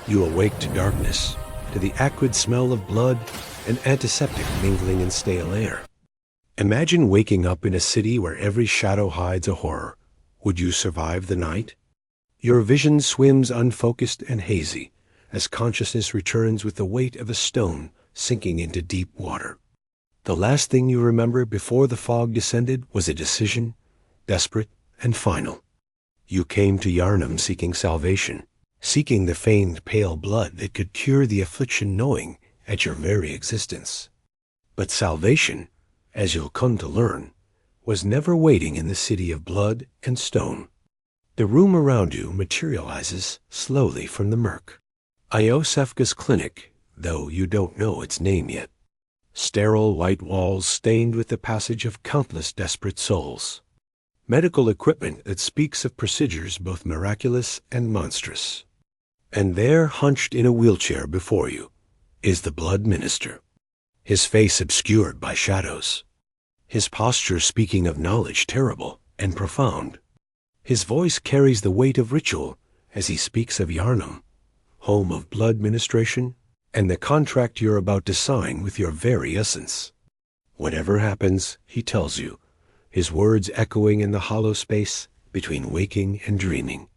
You awake to darkness, to the acrid smell of blood and antiseptic mingling in stale air. Imagine waking up in a city where every shadow hides a horror. Would you survive the night? Your vision swims unfocused and hazy, as consciousness returns with the weight of a stone sinking into deep water. The last thing you remember before the fog descended was a decision, desperate and final. You came to Yharnam seeking salvation, seeking the famed pale blood that could cure the affliction gnawing at your very existence. But salvation, as you'll come to learn, was never waiting in the city of blood and stone. The room around you materializes slowly from the murk. Iosefka's clinic, though you don't know its name yet. Sterile white walls stained with the passage of countless desperate souls. Medical equipment that speaks of procedures both miraculous and monstrous. And there, hunched in a wheelchair before you, is the blood minister, his face obscured by shadows, his posture speaking of knowledge terrible and profound. His voice carries the weight of ritual as he speaks of Yharnam, home of blood ministration, and the contract you're about to sign with your very essence. Whatever happens, he tells you, his words echoing in the hollow space between waking and dreaming.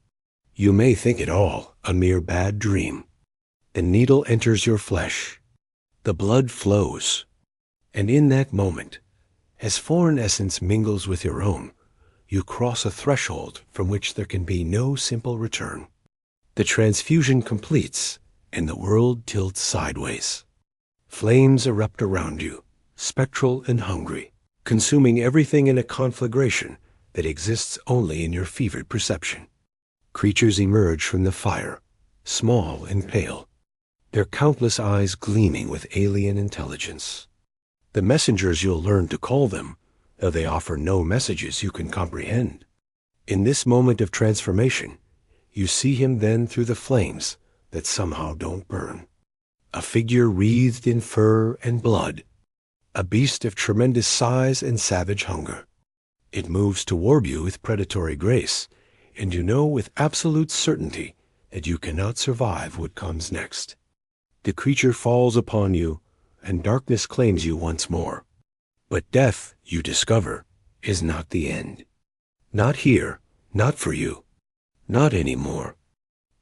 You may think it all a mere bad dream. The needle enters your flesh. The blood flows. And in that moment, as foreign essence mingles with your own, you cross a threshold from which there can be no simple return. The transfusion completes, and the world tilts sideways. Flames erupt around you, spectral and hungry, consuming everything in a conflagration that exists only in your fevered perception. Creatures emerge from the fire, small and pale, their countless eyes gleaming with alien intelligence. The messengers you'll learn to call them, though they offer no messages you can comprehend. In this moment of transformation, you see him then through the flames that somehow don't burn. A figure wreathed in fur and blood, a beast of tremendous size and savage hunger. It moves toward you with predatory grace, and you know with absolute certainty that you cannot survive what comes next. The creature falls upon you, and darkness claims you once more. But death, you discover, is not the end. Not here, not for you, not anymore.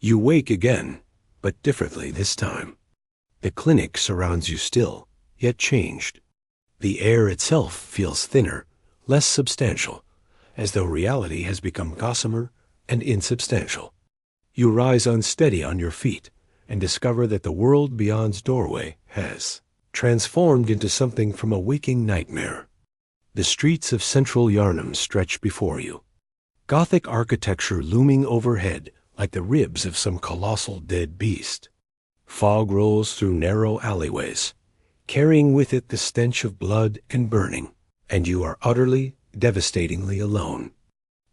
You wake again, but differently this time. The clinic surrounds you still, yet changed. The air itself feels thinner, less substantial, as though reality has become gossamer and insubstantial. You rise unsteady on your feet and discover that the world beyond's doorway has transformed into something from a waking nightmare. The streets of central Yharnam stretch before you, Gothic architecture looming overhead like the ribs of some colossal dead beast. Fog rolls through narrow alleyways, carrying with it the stench of blood and burning, and you are utterly, devastatingly alone.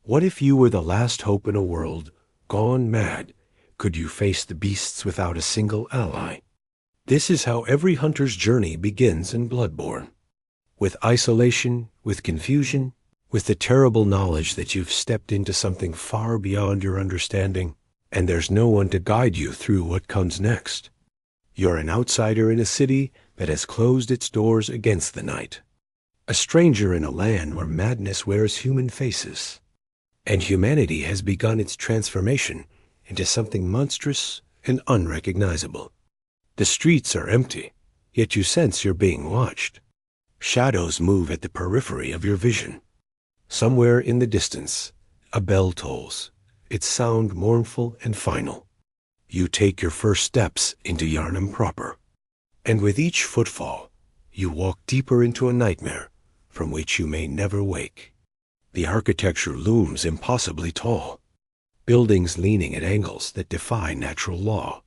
What if you were the last hope in a world gone mad? Could you face the beasts without a single ally? This is how every hunter's journey begins in Bloodborne. With isolation, with confusion, with the terrible knowledge that you've stepped into something far beyond your understanding, and there's no one to guide you through what comes next. You're an outsider in a city that has closed its doors against the night. A stranger in a land where madness wears human faces. And humanity has begun its transformation into something monstrous and unrecognizable. The streets are empty, yet you sense you're being watched. Shadows move at the periphery of your vision. Somewhere in the distance, a bell tolls, its sound mournful and final. You take your first steps into Yharnam proper, and with each footfall, you walk deeper into a nightmare from which you may never wake. The architecture looms impossibly tall, buildings leaning at angles that defy natural law,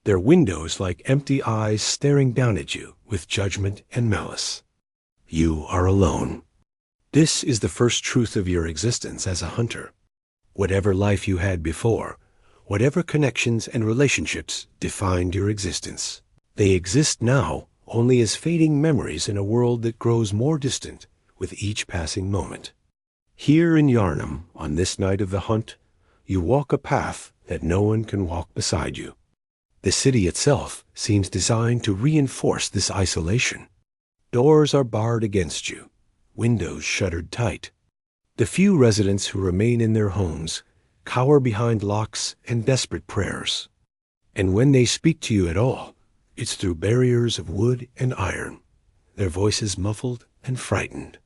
their windows like empty eyes staring down at you with judgment and malice. You are alone. This is the first truth of your existence as a hunter. Whatever life you had before, whatever connections and relationships defined your existence, they exist now only as fading memories in a world that grows more distant with each passing moment. Here in Yharnam, on this night of the hunt, you walk a path that no one can walk beside you. The city itself seems designed to reinforce this isolation. Doors are barred against you, windows shuttered tight. The few residents who remain in their homes cower behind locks and desperate prayers. And when they speak to you at all, it's through barriers of wood and iron, their voices muffled and frightened.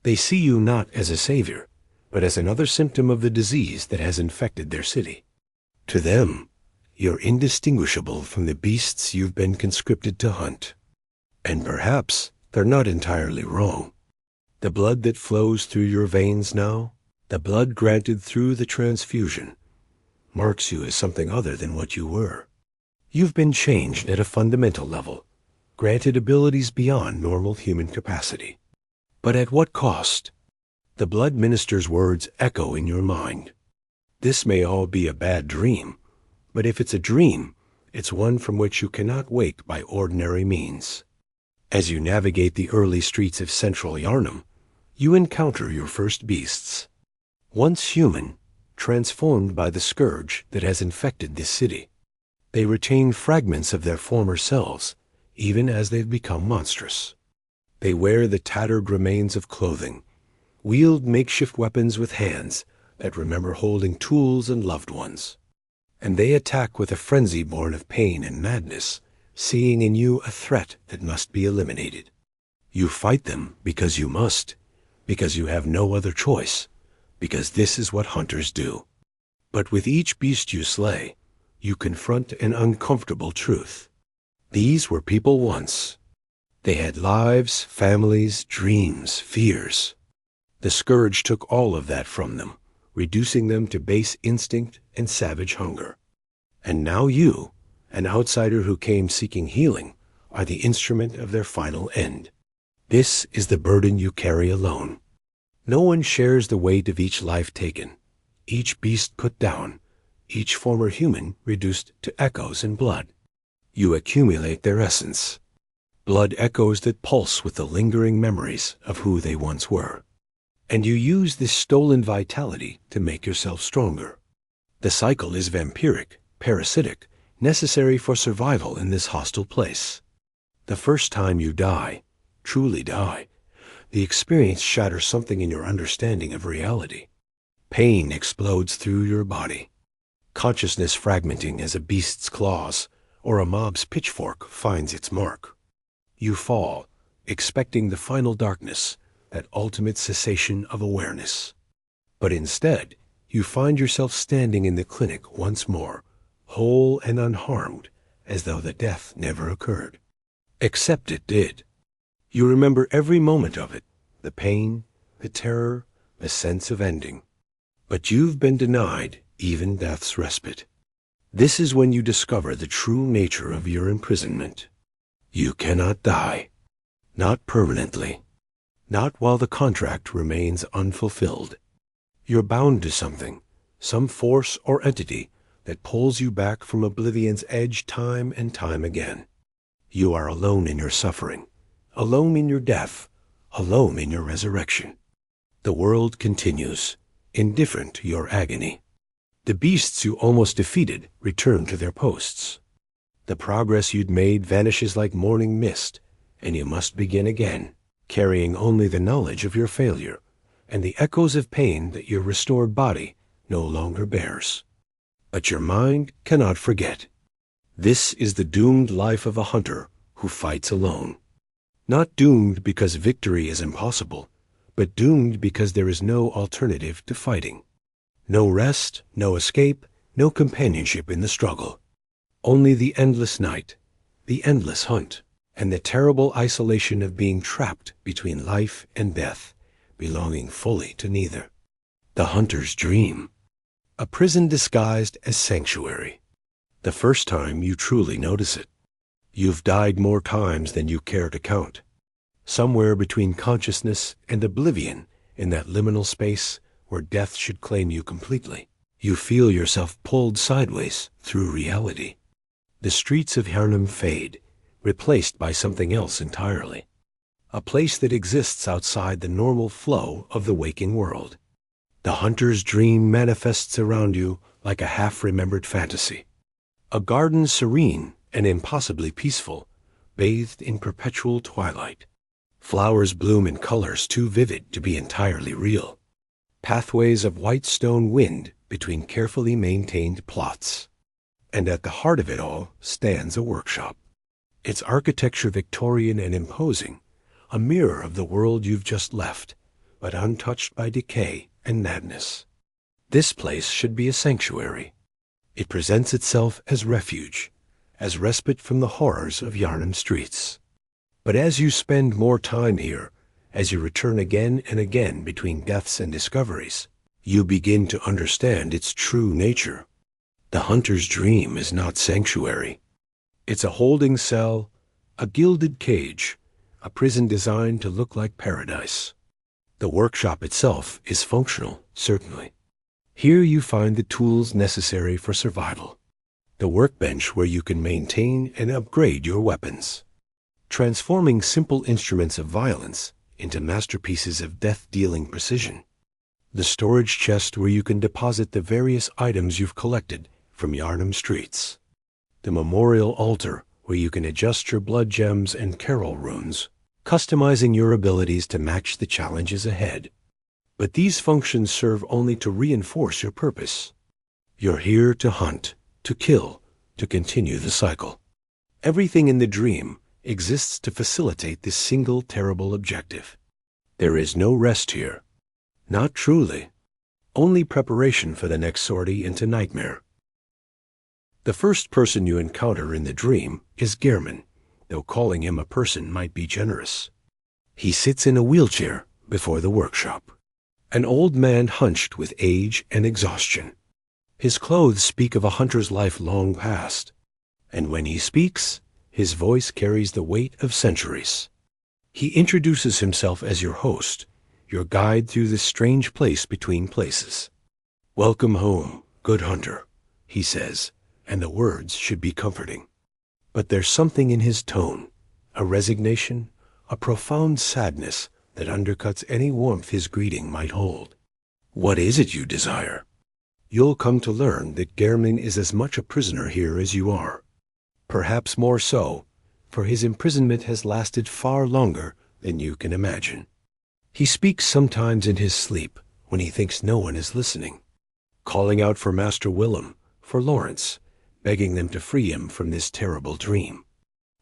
They see you not as a savior, but as another symptom of the disease that has infected their city. To them, you're indistinguishable from the beasts you've been conscripted to hunt. And perhaps they're not entirely wrong. The blood that flows through your veins now, the blood granted through the transfusion, marks you as something other than what you were. You've been changed at a fundamental level, granted abilities beyond normal human capacity. But at what cost? The blood minister's words echo in your mind. This may all be a bad dream, but if it's a dream, it's one from which you cannot wake by ordinary means. As you navigate the early streets of central Yharnam, you encounter your first beasts. Once human, transformed by the scourge that has infected this city, they retain fragments of their former selves, even as they've become monstrous. They wear the tattered remains of clothing, wield makeshift weapons with hands that remember holding tools and loved ones. And they attack with a frenzy born of pain and madness, seeing in you a threat that must be eliminated. You fight them because you must, because you have no other choice, because this is what hunters do. But with each beast you slay, you confront an uncomfortable truth. These were people once. They had lives, families, dreams, fears. The scourge took all of that from them, reducing them to base instinct and savage hunger. And now you, an outsider who came seeking healing, are the instrument of their final end. This is the burden you carry alone. No one shares the weight of each life taken, each beast put down, each former human reduced to echoes in blood. You accumulate their essence, blood echoes that pulse with the lingering memories of who they once were. And you use this stolen vitality to make yourself stronger. The cycle is vampiric, parasitic, necessary for survival in this hostile place. The first time you die, truly die, the experience shatters something in your understanding of reality. Pain explodes through your body, consciousness fragmenting as a beast's claws or a mob's pitchfork finds its mark. You fall, expecting the final darkness, that ultimate cessation of awareness. But instead, you find yourself standing in the clinic once more, whole and unharmed, as though the death never occurred. Except it did. You remember every moment of it, the pain, the terror, the sense of ending. But you've been denied even death's respite. This is when you discover the true nature of your imprisonment. You cannot die. Not permanently. Not while the contract remains unfulfilled. You're bound to something, some force or entity that pulls you back from oblivion's edge time and time again. You are alone in your suffering, alone in your death, alone in your resurrection. The world continues, indifferent to your agony. The beasts you almost defeated return to their posts. The progress you'd made vanishes like morning mist, and you must begin again, carrying only the knowledge of your failure and the echoes of pain that your restored body no longer bears. But your mind cannot forget. This is the doomed life of a hunter who fights alone. Not doomed because victory is impossible, but doomed because there is no alternative to fighting. No rest, no escape, no companionship in the struggle. Only the endless night, the endless hunt, and the terrible isolation of being trapped between life and death, belonging fully to neither. The hunter's dream. A prison disguised as sanctuary. The first time you truly notice it. You've died more times than you care to count. Somewhere between consciousness and oblivion, in that liminal space where death should claim you completely, you feel yourself pulled sideways through reality. The streets of Yharnam fade, replaced by something else entirely. A place that exists outside the normal flow of the waking world. The hunter's dream manifests around you like a half-remembered fantasy. A garden serene and impossibly peaceful, bathed in perpetual twilight. Flowers bloom in colors too vivid to be entirely real. Pathways of white stone wind between carefully maintained plots. And at the heart of it all stands a workshop. Its architecture Victorian and imposing, a mirror of the world you've just left, but untouched by decay and madness. This place should be a sanctuary. It presents itself as refuge, as respite from the horrors of Yharnam streets. But as you spend more time here, as you return again and again between deaths and discoveries, you begin to understand its true nature. The hunter's dream is not sanctuary. It's a holding cell, a gilded cage, a prison designed to look like paradise. The workshop itself is functional, certainly. Here you find the tools necessary for survival. The workbench where you can maintain and upgrade your weapons, transforming simple instruments of violence into masterpieces of death-dealing precision. The storage chest where you can deposit the various items you've collected from Yharnam streets. The memorial altar where you can adjust your blood gems and carol runes, customizing your abilities to match the challenges ahead. But these functions serve only to reinforce your purpose. You're here to hunt, to kill, to continue the cycle. Everything in the dream exists to facilitate this single terrible objective. There is no rest here. Not truly. Only preparation for the next sortie into nightmare. The first person you encounter in the dream is Gehrman, though calling him a person might be generous. He sits in a wheelchair before the workshop, an old man hunched with age and exhaustion. His clothes speak of a hunter's life long past, and when he speaks, his voice carries the weight of centuries. He introduces himself as your host, your guide through this strange place between places. "Welcome home, good hunter," he says, and the words should be comforting. But there's something in his tone, a resignation, a profound sadness that undercuts any warmth his greeting might hold. What is it you desire? You'll come to learn that Gehrman is as much a prisoner here as you are. Perhaps more so, for his imprisonment has lasted far longer than you can imagine. He speaks sometimes in his sleep when he thinks no one is listening, calling out for Master Willem, for Lawrence, begging them to free him from this terrible dream.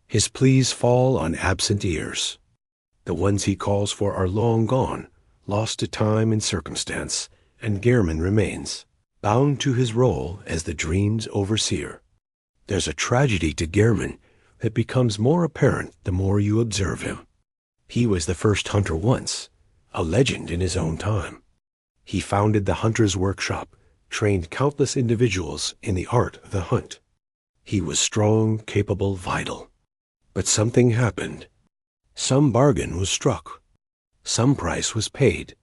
His pleas fall on absent ears. The ones he calls for are long gone, lost to time and circumstance, and Gehrman remains, bound to his role as the dream's overseer. There's a tragedy to Gehrman that becomes more apparent the more you observe him. He was the first hunter once, a legend in his own time. He founded the hunter's workshop, trained countless individuals in the art of the hunt. He was strong, capable, vital. But something happened. Some bargain was struck. Some price was paid.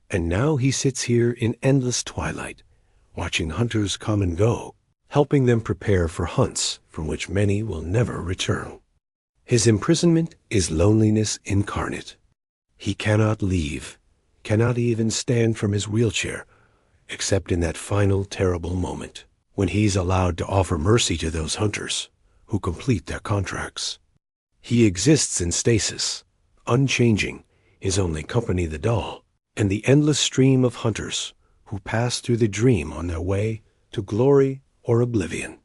And now he sits here in endless twilight, watching hunters come and go, helping them prepare for hunts from which many will never return. His imprisonment is loneliness incarnate. He cannot leave, cannot even stand from his wheelchair, except in that final terrible moment, when he's allowed to offer mercy to those hunters who complete their contracts. He exists in stasis, unchanging, his only company the doll, and the endless stream of hunters who pass through the dream on their way to glory or oblivion.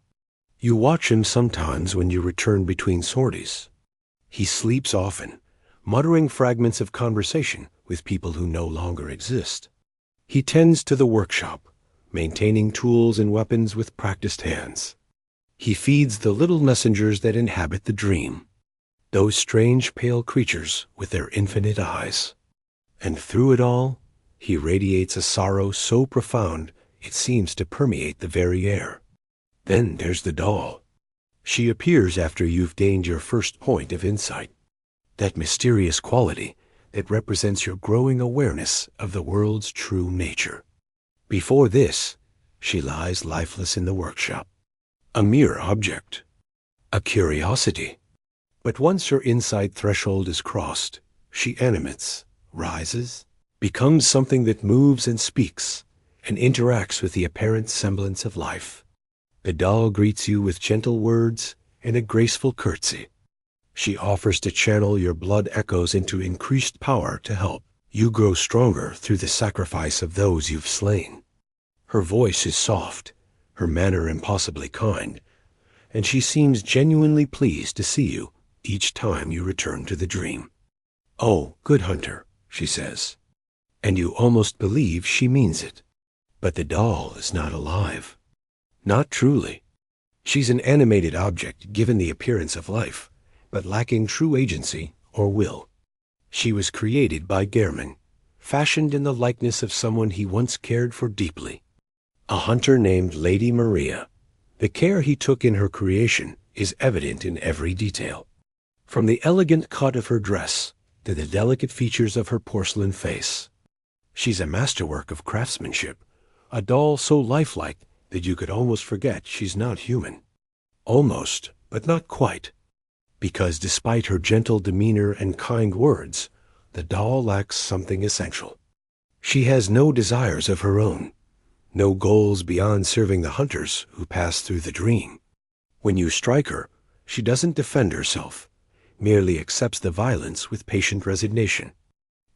You watch him sometimes when you return between sorties. He sleeps often, muttering fragments of conversation with people who no longer exist. He tends to the workshop, maintaining tools and weapons with practiced hands. He feeds the little messengers that inhabit the dream, those strange pale creatures with their infinite eyes. And through it all, he radiates a sorrow so profound it seems to permeate the very air. Then there's the doll. She appears after you've gained your first point of insight, that mysterious quality that represents your growing awareness of the world's true nature. Before this, she lies lifeless in the workshop, a mere object, a curiosity. But once her insight threshold is crossed, she animates, rises, becomes something that moves and speaks, and interacts with the apparent semblance of life. The doll greets you with gentle words and a graceful curtsy. She offers to channel your blood echoes into increased power to help you grow stronger through the sacrifice of those you've slain. Her voice is soft, her manner impossibly kind, and she seems genuinely pleased to see you each time you return to the dream. "Oh, good hunter," she says, and you almost believe she means it. But the doll is not alive. Not truly. She's an animated object given the appearance of life, but lacking true agency or will. She was created by Gehrman, fashioned in the likeness of someone he once cared for deeply. A hunter named Lady Maria. The care he took in her creation is evident in every detail. From the elegant cut of her dress to the delicate features of her porcelain face. She's a masterwork of craftsmanship, a doll so lifelike that you could almost forget she's not human. Almost, but not quite. Because despite her gentle demeanor and kind words, the doll lacks something essential. She has no desires of her own, no goals beyond serving the hunters who pass through the dream. When you strike her, she doesn't defend herself, merely accepts the violence with patient resignation.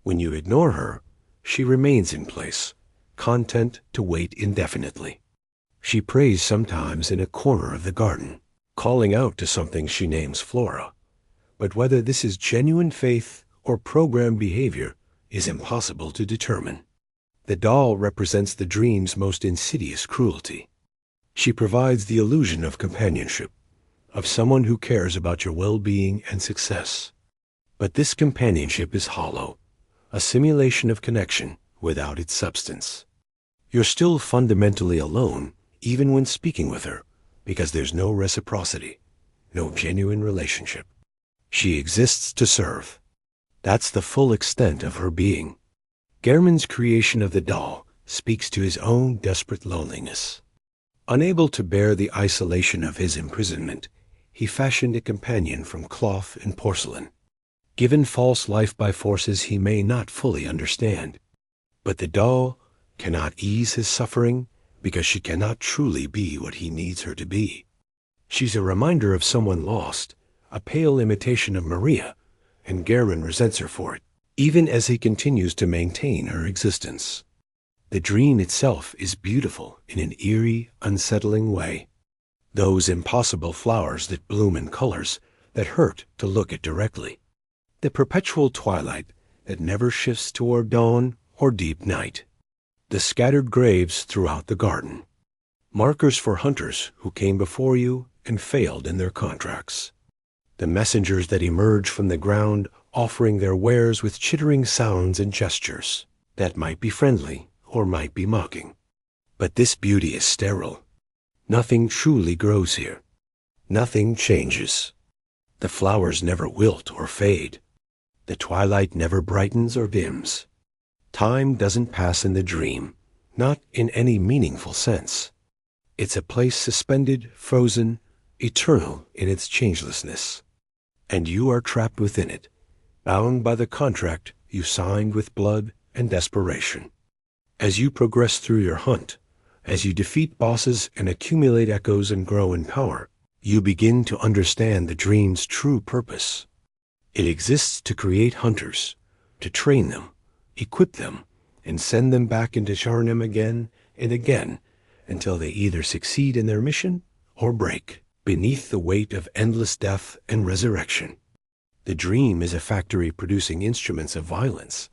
When you ignore her, she remains in place, content to wait indefinitely. She prays sometimes in a corner of the garden, calling out to something she names Flora. But whether this is genuine faith or programmed behavior is impossible to determine. The doll represents the dream's most insidious cruelty. She provides the illusion of companionship, of someone who cares about your well-being and success. But this companionship is hollow, a simulation of connection without its substance. You're still fundamentally alone, even when speaking with her, because there's no reciprocity, no genuine relationship. She exists to serve. That's the full extent of her being. Gehrman's creation of the doll speaks to his own desperate loneliness. Unable to bear the isolation of his imprisonment, he fashioned a companion from cloth and porcelain, given false life by forces he may not fully understand. But the doll cannot ease his suffering because she cannot truly be what he needs her to be. She's a reminder of someone lost, a pale imitation of Maria, and Gehrman resents her for it, even as he continues to maintain her existence. The dream itself is beautiful in an eerie, unsettling way. Those impossible flowers that bloom in colors that hurt to look at directly. The perpetual twilight that never shifts toward dawn or deep night. The scattered graves throughout the garden. Markers for hunters who came before you and failed in their contracts. The messengers that emerge from the ground offering their wares with chittering sounds and gestures that might be friendly or might be mocking. But this beauty is sterile. Nothing truly grows here. Nothing changes. The flowers never wilt or fade. The twilight never brightens or dims. Time doesn't pass in the dream, not in any meaningful sense. It's a place suspended, frozen, eternal in its changelessness. And you are trapped within it, bound by the contract you signed with blood and desperation. As you progress through your hunt, as you defeat bosses and accumulate echoes and grow in power, you begin to understand the dream's true purpose. It exists to create hunters, to train them, equip them, and send them back into Yharnam again and again until they either succeed in their mission or break beneath the weight of endless death and resurrection. The dream is a factory producing instruments of violence,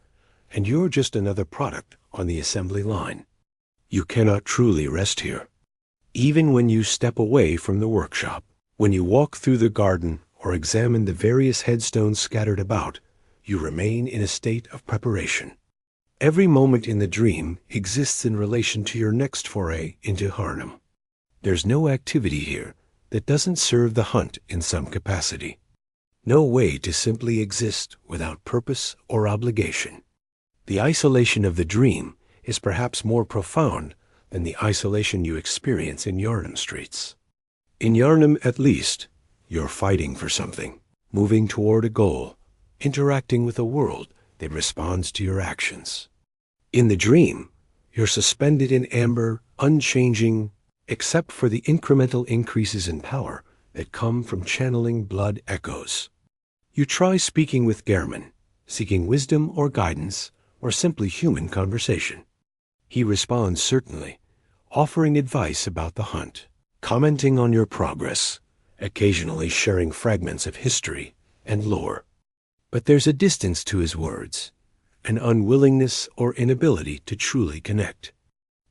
and you're just another product on the assembly line. You cannot truly rest here. Even when you step away from the workshop, when you walk through the garden or examine the various headstones scattered about, you remain in a state of preparation. Every moment in the dream exists in relation to your next foray into Yharnam. There's no activity here that doesn't serve the hunt in some capacity. No way to simply exist without purpose or obligation. The isolation of the dream is perhaps more profound than the isolation you experience in Yharnam streets. In Yharnam, at least, you're fighting for something, moving toward a goal, interacting with a world that responds to your actions. In the dream, you're suspended in amber, unchanging, except for the incremental increases in power that come from channeling blood echoes. You try speaking with Gehrman, seeking wisdom or guidance, or simply human conversation. He responds certainly, offering advice about the hunt, commenting on your progress, occasionally sharing fragments of history and lore. But there's a distance to his words, an unwillingness or inability to truly connect.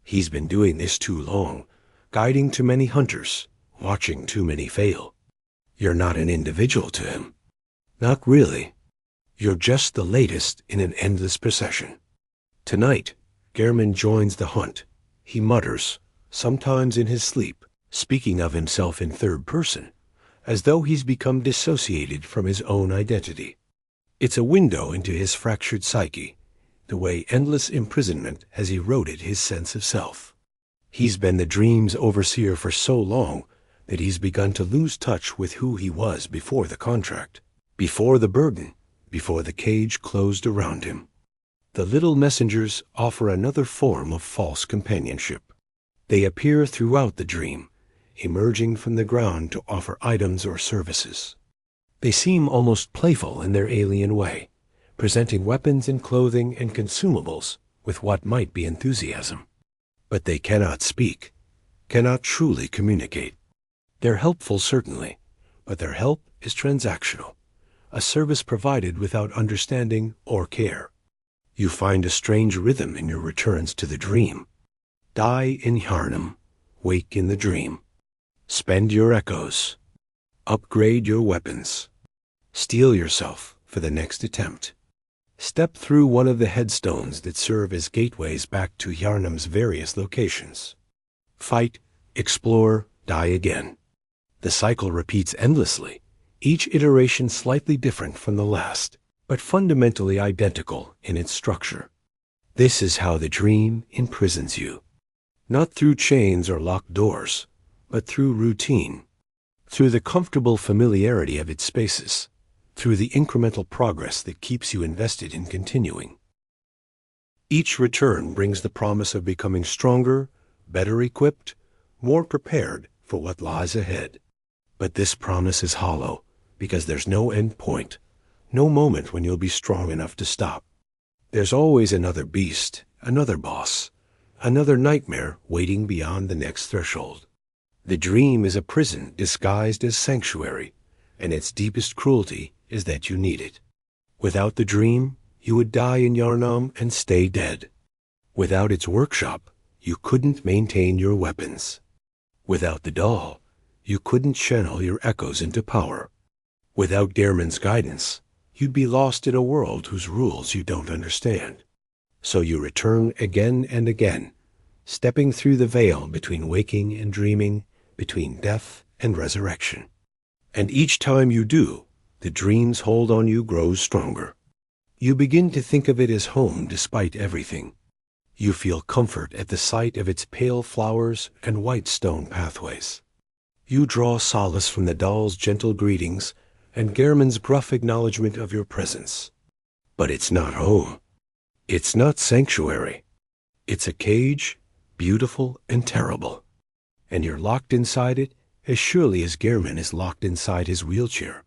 He's been doing this too long, guiding too many hunters, watching too many fail. You're not an individual to him. Not really. You're just the latest in an endless procession. Tonight, Gehrman joins the hunt. He mutters, sometimes in his sleep, speaking of himself in third person, as though he's become dissociated from his own identity. It's a window into his fractured psyche, the way endless imprisonment has eroded his sense of self. He's been the dream's overseer for so long that he's begun to lose touch with who he was before the contract, before the burden, before the cage closed around him. The little messengers offer another form of false companionship. They appear throughout the dream, emerging from the ground to offer items or services. They seem almost playful in their alien way, presenting weapons and clothing and consumables with what might be enthusiasm. But they cannot speak, cannot truly communicate. They're helpful certainly, but their help is transactional, a service provided without understanding or care. You find a strange rhythm in your returns to the dream. Die in Yharnam, wake in the dream. Spend your echoes. Upgrade your weapons. Steel yourself for the next attempt. Step through one of the headstones that serve as gateways back to Yharnam's various locations. Fight, explore, die again. The cycle repeats endlessly, each iteration slightly different from the last, but fundamentally identical in its structure. This is how the dream imprisons you. Not through chains or locked doors, but through routine, through the comfortable familiarity of its spaces, through the incremental progress that keeps you invested in continuing. Each return brings the promise of becoming stronger, better equipped, more prepared for what lies ahead. But this promise is hollow, because there's no end point, no moment when you'll be strong enough to stop. There's always another beast, another boss, another nightmare waiting beyond the next threshold. The dream is a prison disguised as sanctuary, and its deepest cruelty is that you need it. Without the dream, you would die in Yharnam and stay dead. Without its workshop, you couldn't maintain your weapons. Without the doll, you couldn't channel your echoes into power. Without Gehrman's guidance, you'd be lost in a world whose rules you don't understand. So you return again and again, stepping through the veil between waking and dreaming, between death and resurrection. And each time you do, the dream's hold on you grows stronger. You begin to think of it as home despite everything. You feel comfort at the sight of its pale flowers and white stone pathways. You draw solace from the doll's gentle greetings and Gehrman's gruff acknowledgement of your presence. But it's not home. It's not sanctuary. It's a cage, beautiful and terrible. And you're locked inside it as surely as Gehrman is locked inside his wheelchair,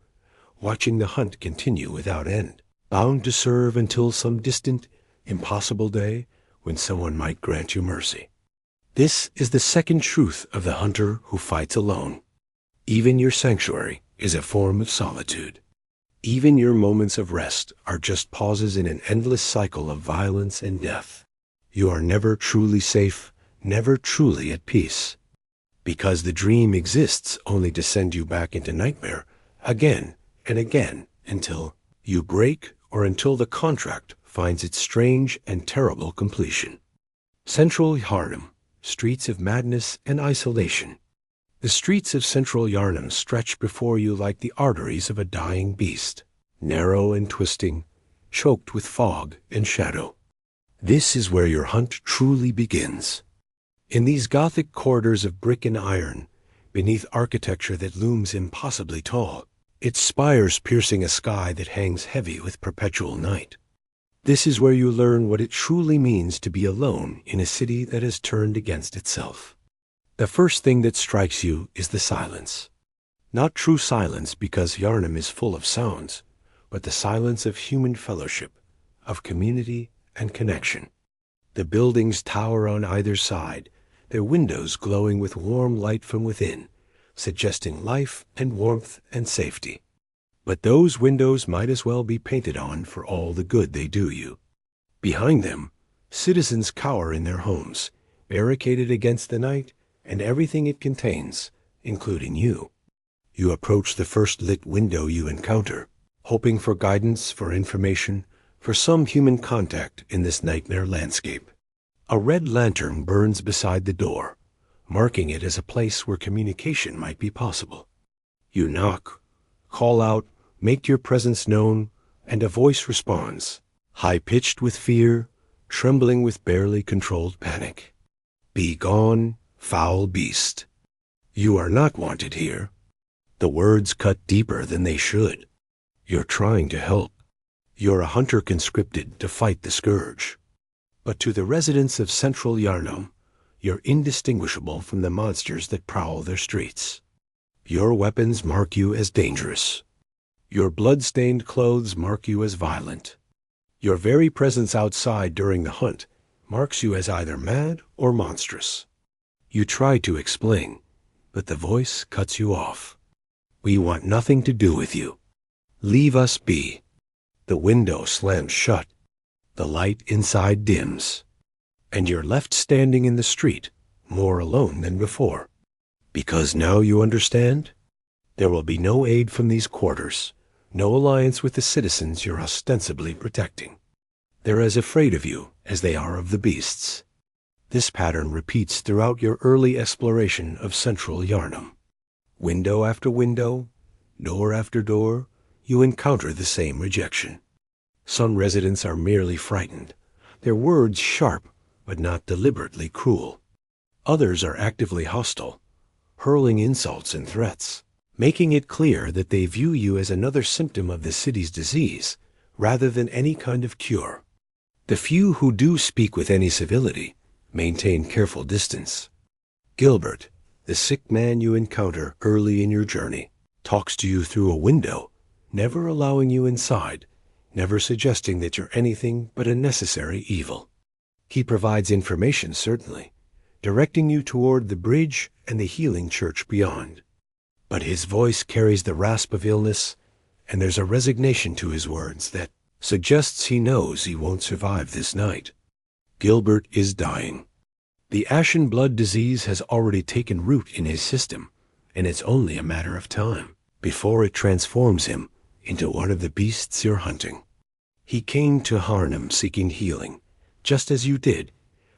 watching the hunt continue without end, bound to serve until some distant, impossible day when someone might grant you mercy. This is the second truth of the hunter who fights alone. Even your sanctuary is a form of solitude. Even your moments of rest are just pauses in an endless cycle of violence and death. You are never truly safe, never truly at peace. Because the dream exists only to send you back into nightmare again and again until you break or until the contract finds its strange and terrible completion. Central Yharnam, streets of madness and isolation. The streets of central Yharnam stretch before you like the arteries of a dying beast, narrow and twisting, choked with fog and shadow. This is where your hunt truly begins. In these Gothic corridors of brick and iron, beneath architecture that looms impossibly tall, its spires piercing a sky that hangs heavy with perpetual night. This is where you learn what it truly means to be alone in a city that has turned against itself. The first thing that strikes you is the silence. Not true silence because Yharnam is full of sounds, but the silence of human fellowship, of community and connection. The buildings tower on either side, their windows glowing with warm light from within, suggesting life and warmth and safety. But those windows might as well be painted on for all the good they do you. Behind them, citizens cower in their homes, barricaded against the night and everything it contains, including you. You approach the first lit window you encounter, hoping for guidance, for information, for some human contact in this nightmare landscape. A red lantern burns beside the door, marking it as a place where communication might be possible. You knock, call out, make your presence known, and a voice responds, high-pitched with fear, trembling with barely controlled panic. Be gone, foul beast. You are not wanted here. The words cut deeper than they should. You're trying to help. You're a hunter conscripted to fight the scourge. But to the residents of central Yharnam, you're indistinguishable from the monsters that prowl their streets. Your weapons mark you as dangerous. Your blood-stained clothes mark you as violent. Your very presence outside during the hunt marks you as either mad or monstrous. You try to explain, but the voice cuts you off. We want nothing to do with you. Leave us be. The window slams shut. The light inside dims. And you're left standing in the street, more alone than before. Because now you understand? There will be no aid from these quarters, no alliance with the citizens you're ostensibly protecting. They're as afraid of you as they are of the beasts. This pattern repeats throughout your early exploration of central Yharnam. Window after window, door after door, you encounter the same rejection. Some residents are merely frightened, their words sharp but not deliberately cruel. Others are actively hostile, hurling insults and threats, making it clear that they view you as another symptom of the city's disease rather than any kind of cure. The few who do speak with any civility maintain careful distance. Gilbert, the sick man you encounter early in your journey, talks to you through a window, never allowing you inside, never suggesting that you're anything but a necessary evil. He provides information, certainly, directing you toward the bridge and the healing church beyond. But his voice carries the rasp of illness, and there's a resignation to his words that suggests he knows he won't survive this night. Gilbert is dying. The ashen blood disease has already taken root in his system, and it's only a matter of time before it transforms him into one of the beasts you're hunting. He came to Yharnam seeking healing, just as you did,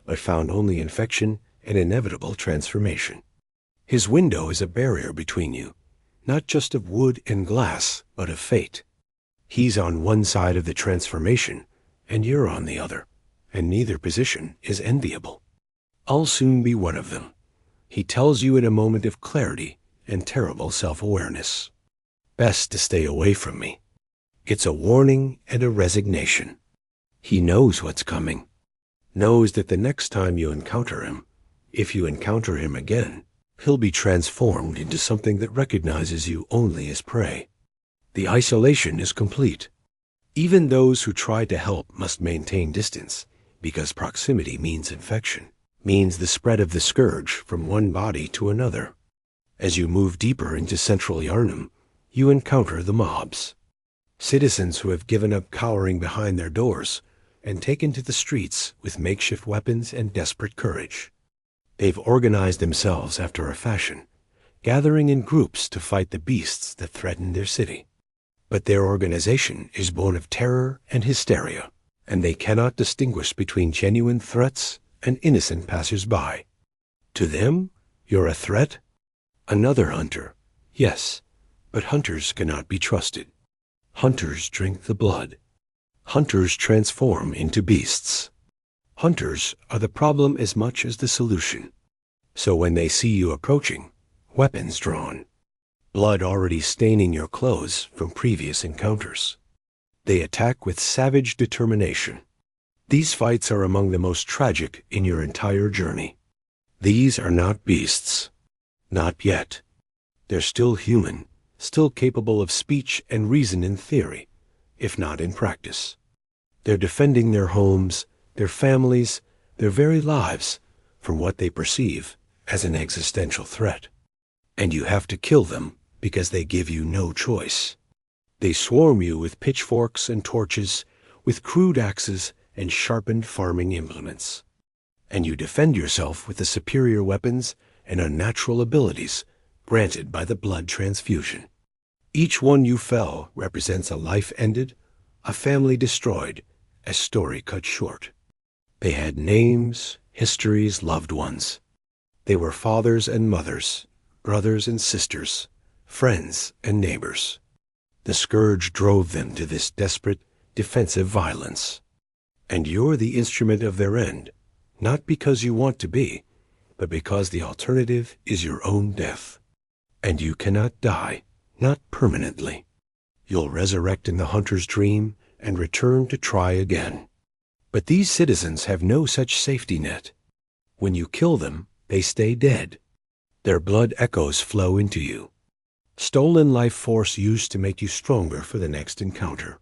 but found only infection and inevitable transformation. His window is a barrier between you, not just of wood and glass, but of fate. He's on one side of the transformation, and you're on the other, and neither position is enviable. I'll soon be one of them, he tells you in a moment of clarity and terrible self-awareness. Best to stay away from me. It's a warning and a resignation. He knows what's coming, knows that the next time you encounter him, if you encounter him again, he'll be transformed into something that recognizes you only as prey. The isolation is complete. Even those who try to help must maintain distance, because proximity means infection, means the spread of the scourge from one body to another. As you move deeper into central Yharnam, you encounter the mobs. Citizens who have given up cowering behind their doors and taken to the streets with makeshift weapons and desperate courage. They've organized themselves after a fashion, gathering in groups to fight the beasts that threaten their city. But their organization is born of terror and hysteria, and they cannot distinguish between genuine threats and innocent passers-by. To them, you're a threat? Another hunter, yes, but hunters cannot be trusted. Hunters drink the blood. Hunters transform into beasts. Hunters are the problem as much as the solution. So when they see you approaching, weapons drawn, blood already staining your clothes from previous encounters, they attack with savage determination. These fights are among the most tragic in your entire journey. These are not beasts. Not yet. They're still human, still capable of speech and reason in theory, if not in practice. They're defending their homes, their families, their very lives from what they perceive as an existential threat. And you have to kill them because they give you no choice. They swarm you with pitchforks and torches, with crude axes and sharpened farming implements. And you defend yourself with the superior weapons and unnatural abilities granted by the blood transfusion. Each one you fell represents a life ended, a family destroyed, a story cut short. They had names, histories, loved ones. They were fathers and mothers, brothers and sisters, friends and neighbors. The scourge drove them to this desperate, defensive violence. And you're the instrument of their end, not because you want to be, but because the alternative is your own death. And you cannot die, not permanently. You'll resurrect in the hunter's dream and return to try again. But these citizens have no such safety net. When you kill them, they stay dead. Their blood echoes flow into you. Stolen life force used to make you stronger for the next encounter.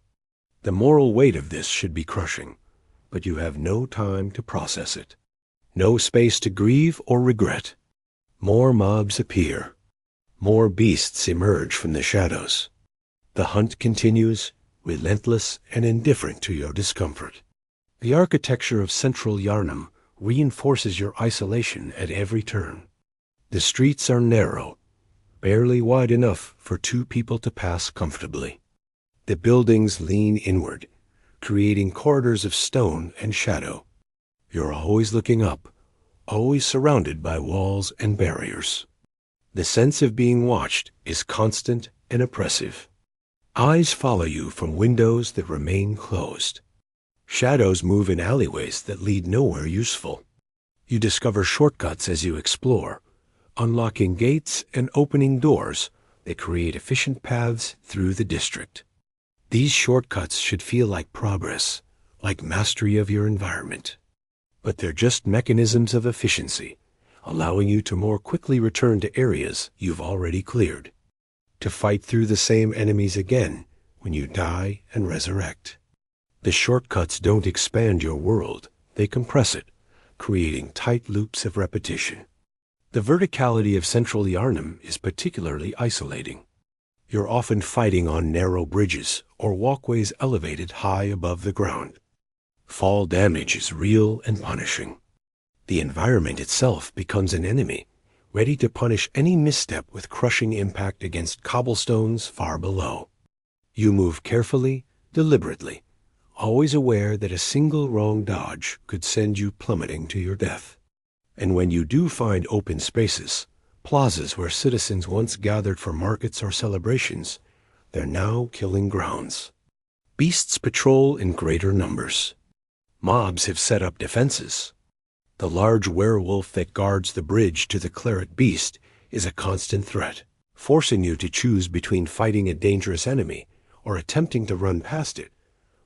The moral weight of this should be crushing, but you have no time to process it. No space to grieve or regret. More mobs appear. More beasts emerge from the shadows. The hunt continues, relentless and indifferent to your discomfort. The architecture of central Yharnam reinforces your isolation at every turn. The streets are narrow, barely wide enough for two people to pass comfortably. The buildings lean inward, creating corridors of stone and shadow. You're always looking up, always surrounded by walls and barriers. The sense of being watched is constant and oppressive. Eyes follow you from windows that remain closed. Shadows move in alleyways that lead nowhere useful. You discover shortcuts as you explore, unlocking gates and opening doors that create efficient paths through the district. These shortcuts should feel like progress, like mastery of your environment. But they're just mechanisms of efficiency, allowing you to more quickly return to areas you've already cleared, to fight through the same enemies again when you die and resurrect. The shortcuts don't expand your world, they compress it, creating tight loops of repetition. The verticality of central Yharnam is particularly isolating. You're often fighting on narrow bridges or walkways elevated high above the ground. Fall damage is real and punishing. The environment itself becomes an enemy, ready to punish any misstep with crushing impact against cobblestones far below. You move carefully, deliberately, always aware that a single wrong dodge could send you plummeting to your death. And when you do find open spaces, plazas where citizens once gathered for markets or celebrations, they're now killing grounds. Beasts patrol in greater numbers. Mobs have set up defenses. The large werewolf that guards the bridge to the Claret Beast is a constant threat, forcing you to choose between fighting a dangerous enemy or attempting to run past it,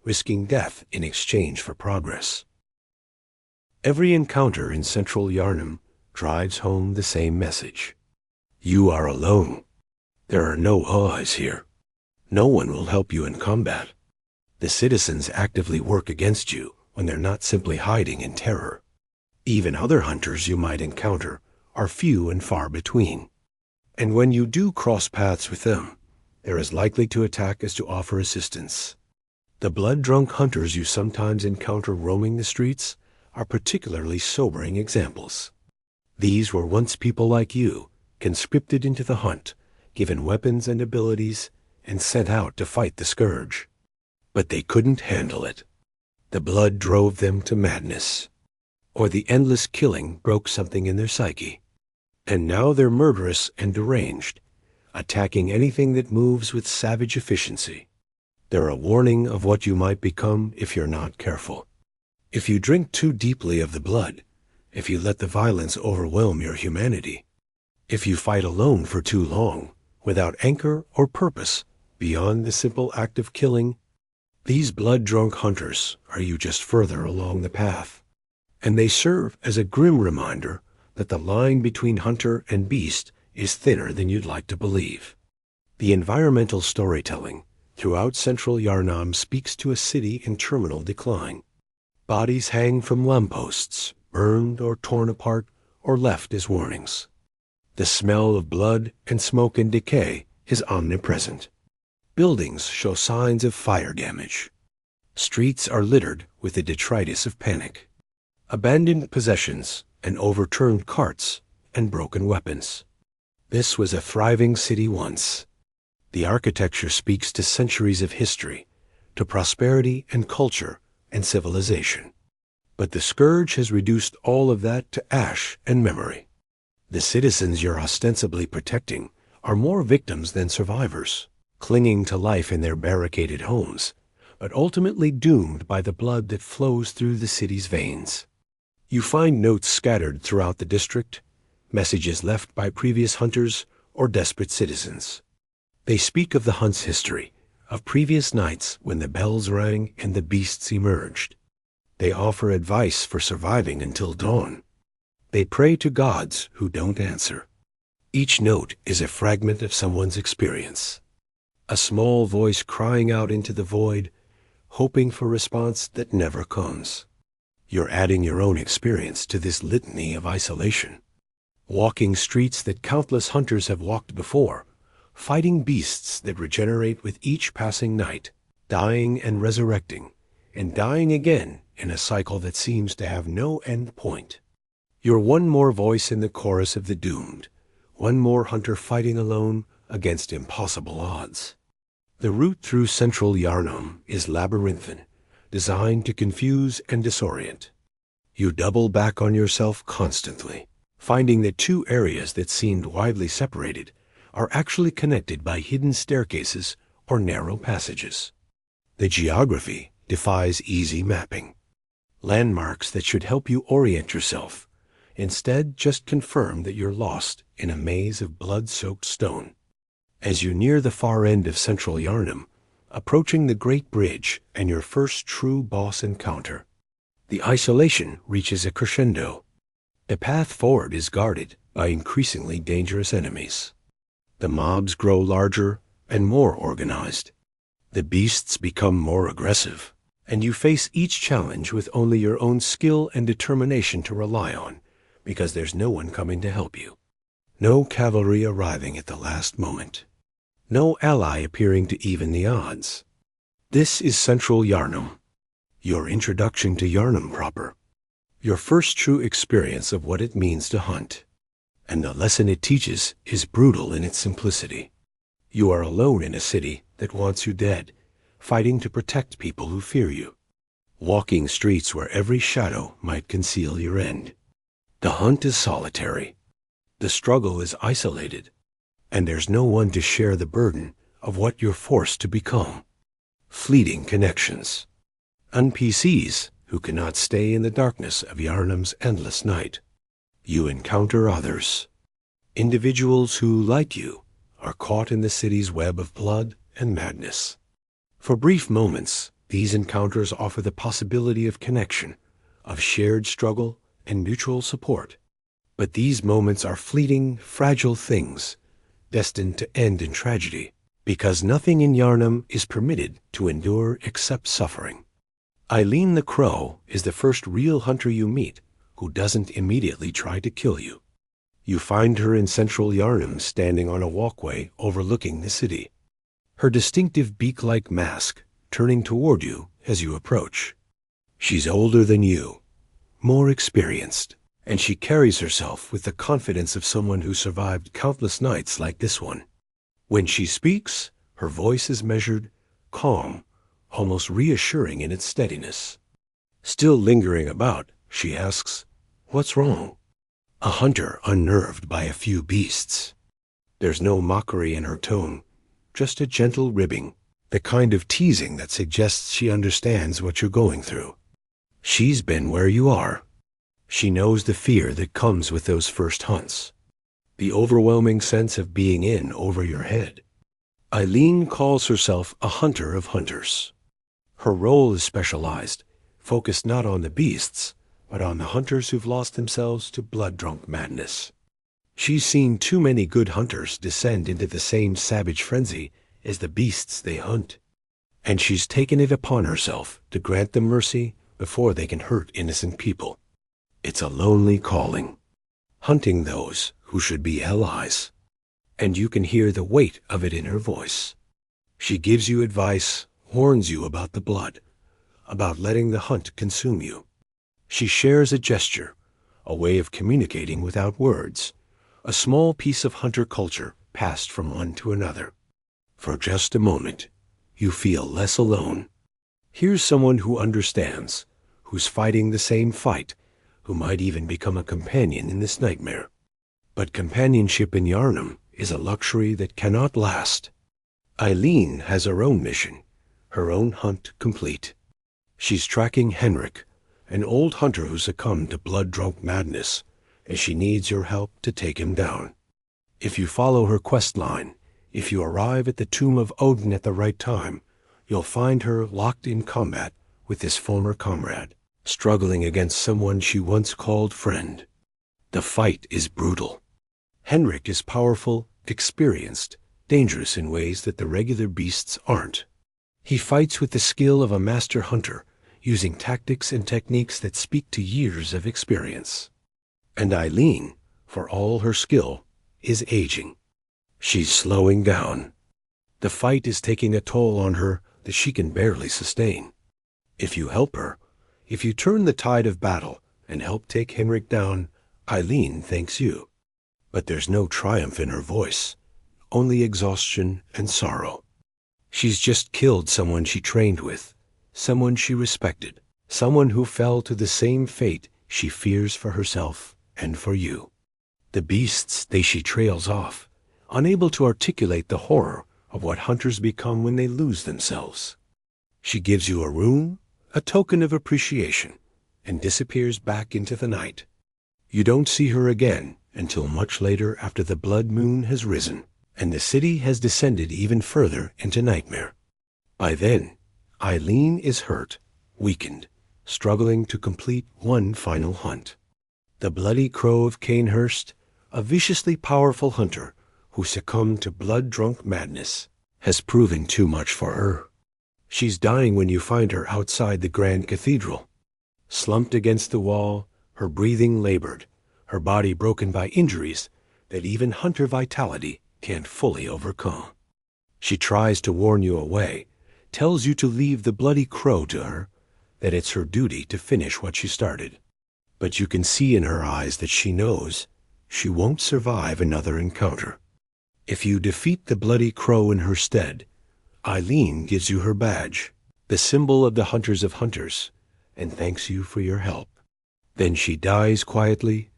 risking death in exchange for progress. Every encounter in central Yharnam drives home the same message. You are alone. There are no allies here. No one will help you in combat. The citizens actively work against you when they're not simply hiding in terror. Even other hunters you might encounter are few and far between. And when you do cross paths with them, they're as likely to attack as to offer assistance. The blood-drunk hunters you sometimes encounter roaming the streets are particularly sobering examples. These were once people like you, conscripted into the hunt, given weapons and abilities, and sent out to fight the scourge. But they couldn't handle it. The blood drove them to madness, or the endless killing broke something in their psyche. And now they're murderous and deranged, attacking anything that moves with savage efficiency. They're a warning of what you might become if you're not careful. If you drink too deeply of the blood, if you let the violence overwhelm your humanity, if you fight alone for too long, without anchor or purpose beyond the simple act of killing, these blood-drunk hunters are you just further along the path. And they serve as a grim reminder that the line between hunter and beast is thinner than you'd like to believe. The environmental storytelling throughout central Yharnam speaks to a city in terminal decline. Bodies hang from lampposts, burned or torn apart or left as warnings. The smell of blood and smoke and decay is omnipresent. Buildings show signs of fire damage. Streets are littered with the detritus of panic. Abandoned possessions and overturned carts and broken weapons. This was a thriving city once. The architecture speaks to centuries of history, to prosperity and culture and civilization. But the scourge has reduced all of that to ash and memory. The citizens you're ostensibly protecting are more victims than survivors, clinging to life in their barricaded homes, but ultimately doomed by the blood that flows through the city's veins. You find notes scattered throughout the district, messages left by previous hunters or desperate citizens. They speak of the hunt's history, of previous nights when the bells rang and the beasts emerged. They offer advice for surviving until dawn. They pray to gods who don't answer. Each note is a fragment of someone's experience. A small voice crying out into the void, hoping for response that never comes. You're adding your own experience to this litany of isolation. Walking streets that countless hunters have walked before, fighting beasts that regenerate with each passing night, dying and resurrecting, and dying again in a cycle that seems to have no end point. You're one more voice in the chorus of the doomed, one more hunter fighting alone against impossible odds. The route through central Yharnam is labyrinthine, designed to confuse and disorient. You double back on yourself constantly, finding that two areas that seemed widely separated are actually connected by hidden staircases or narrow passages. The geography defies easy mapping. Landmarks that should help you orient yourself instead just confirm that you're lost in a maze of blood-soaked stone. As you near the far end of central Yharnam, approaching the Great Bridge and your first true boss encounter, the isolation reaches a crescendo. The path forward is guarded by increasingly dangerous enemies. The mobs grow larger and more organized. The beasts become more aggressive, and you face each challenge with only your own skill and determination to rely on, because there's no one coming to help you. No cavalry arriving at the last moment. No ally appearing to even the odds. This is central Yharnam, your introduction to Yharnam proper, your first true experience of what it means to hunt. And the lesson it teaches is brutal in its simplicity. You are alone in a city that wants you dead, fighting to protect people who fear you. Walking streets where every shadow might conceal your end. The hunt is solitary. The struggle is isolated. And there's no one to share the burden of what you're forced to become. Fleeting connections. NPCs who cannot stay in the darkness of Yharnam's endless night. You encounter others. Individuals who, like you, are caught in the city's web of blood and madness. For brief moments, these encounters offer the possibility of connection, of shared struggle and mutual support. But these moments are fleeting, fragile things, destined to end in tragedy, because nothing in Yharnam is permitted to endure except suffering. Eileen the Crow is the first real hunter you meet who doesn't immediately try to kill you. You find her in central Yharnam standing on a walkway overlooking the city. Her distinctive beak-like mask turning toward you as you approach. She's older than you, more experienced, and she carries herself with the confidence of someone who survived countless nights like this one. When she speaks, her voice is measured, calm, almost reassuring in its steadiness. Still lingering about, she asks, "What's wrong?" A hunter unnerved by a few beasts. There's no mockery in her tone, just a gentle ribbing, the kind of teasing that suggests she understands what you're going through. She's been where you are. She knows the fear that comes with those first hunts, the overwhelming sense of being in over your head. Eileen calls herself a hunter of hunters. Her role is specialized, focused not on the beasts, but on the hunters who've lost themselves to blood-drunk madness. She's seen too many good hunters descend into the same savage frenzy as the beasts they hunt, and she's taken it upon herself to grant them mercy before they can hurt innocent people. It's a lonely calling, hunting those who should be allies, and you can hear the weight of it in her voice. She gives you advice, warns you about the blood, about letting the hunt consume you. She shares a gesture, a way of communicating without words, a small piece of hunter culture passed from one to another. For just a moment, you feel less alone. Here's someone who understands, who's fighting the same fight, who might even become a companion in this nightmare. But companionship in Yharnam is a luxury that cannot last. Eileen has her own mission, her own hunt complete. She's tracking Henrik, an old hunter who succumbed to blood-drunk madness, as she needs your help to take him down. If you follow her quest line, if you arrive at the tomb of Odin at the right time, you'll find her locked in combat with his former comrade, struggling against someone she once called friend. The fight is brutal. Henrik is powerful, experienced, dangerous in ways that the regular beasts aren't. He fights with the skill of a master hunter, using tactics and techniques that speak to years of experience. And Eileen, for all her skill, is aging. She's slowing down. The fight is taking a toll on her that she can barely sustain. If you help her, if you turn the tide of battle and help take Henrik down, Eileen thanks you. But there's no triumph in her voice, only exhaustion and sorrow. She's just killed someone she trained with, someone she respected, someone who fell to the same fate she fears for herself and for you. The beasts she trails off, unable to articulate the horror of what hunters become when they lose themselves. She gives you a rune, a token of appreciation, and disappears back into the night. You don't see her again until much later after the blood moon has risen, and the city has descended even further into nightmare. By then, Eileen is hurt, weakened, struggling to complete one final hunt. The Bloody Crow of Cainhurst, a viciously powerful hunter who succumbed to blood-drunk madness, has proven too much for her. She's dying when you find her outside the Grand Cathedral. Slumped against the wall, her breathing labored, her body broken by injuries that even hunter vitality can't fully overcome. She tries to warn you away, tells you to leave the Bloody Crow to her, that it's her duty to finish what she started. But you can see in her eyes that she knows she won't survive another encounter. If you defeat the Bloody Crow in her stead, Eileen gives you her badge, the symbol of the Hunters of Hunters, and thanks you for your help. Then she dies quietly,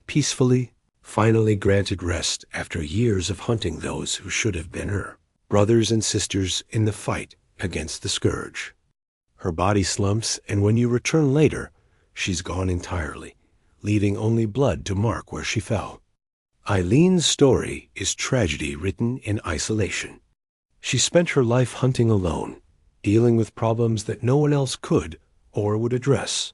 peacefully, finally granted rest after years of hunting those who should have been her brothers and sisters in the fight against the scourge. Her body slumps, and when you return later, she's gone entirely, leaving only blood to mark where she fell. Eileen's story is tragedy written in isolation. She spent her life hunting alone, dealing with problems that no one else could or would address.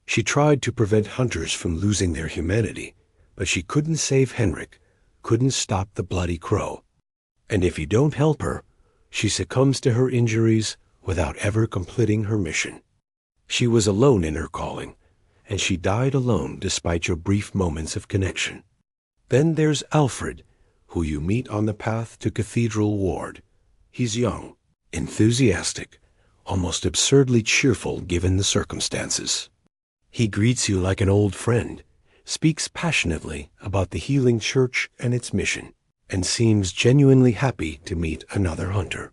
She tried to prevent hunters from losing their humanity, but she couldn't save Henrik, couldn't stop the Bloody Crow. And if you don't help her, she succumbs to her injuries without ever completing her mission. She was alone in her calling, and she died alone despite your brief moments of connection. Then there's Alfred, who you meet on the path to Cathedral Ward. He's young, enthusiastic, almost absurdly cheerful given the circumstances. He greets you like an old friend, speaks passionately about the healing church and its mission, and seems genuinely happy to meet another hunter.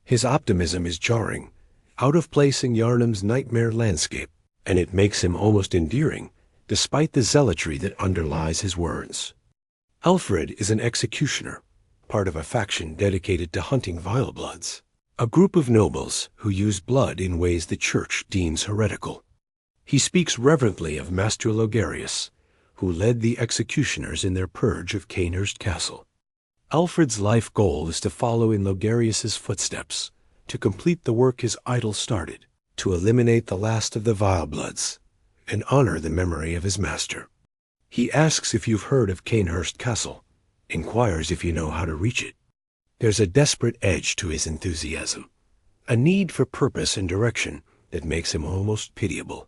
His optimism is jarring, out of place in Yharnam's nightmare landscape, and it makes him almost endearing, despite the zealotry that underlies his words. Alfred is an executioner, part of a faction dedicated to hunting vile bloods, a group of nobles who use blood in ways the church deems heretical. He speaks reverently of Master Logarius, who led the executioners in their purge of Cainhurst Castle. Alfred's life goal is to follow in Logarius's footsteps, to complete the work his idol started, to eliminate the last of the vile bloods, and honor the memory of his master. He asks if you've heard of Cainhurst Castle, inquires if you know how to reach it. There's a desperate edge to his enthusiasm, a need for purpose and direction that makes him almost pitiable.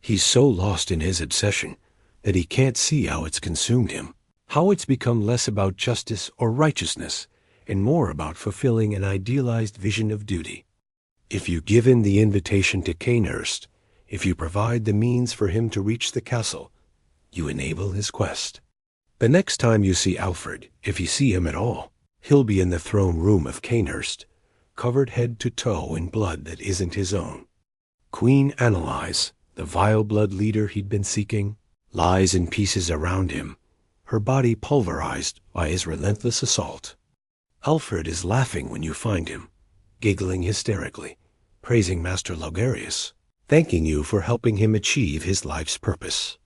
He's so lost in his obsession that he can't see how it's consumed him, how it's become less about justice or righteousness and more about fulfilling an idealized vision of duty. If you give him the invitation to Cainhurst, if you provide the means for him to reach the castle, you enable his quest. The next time you see Alfred, if you see him at all, he'll be in the throne room of Cainhurst, covered head to toe in blood that isn't his own. Queen Annalise, the vile blood leader he'd been seeking, lies in pieces around him, her body pulverized by his relentless assault. Alfred is laughing when you find him, giggling hysterically, praising Master Logarius, thanking you for helping him achieve his life's purpose.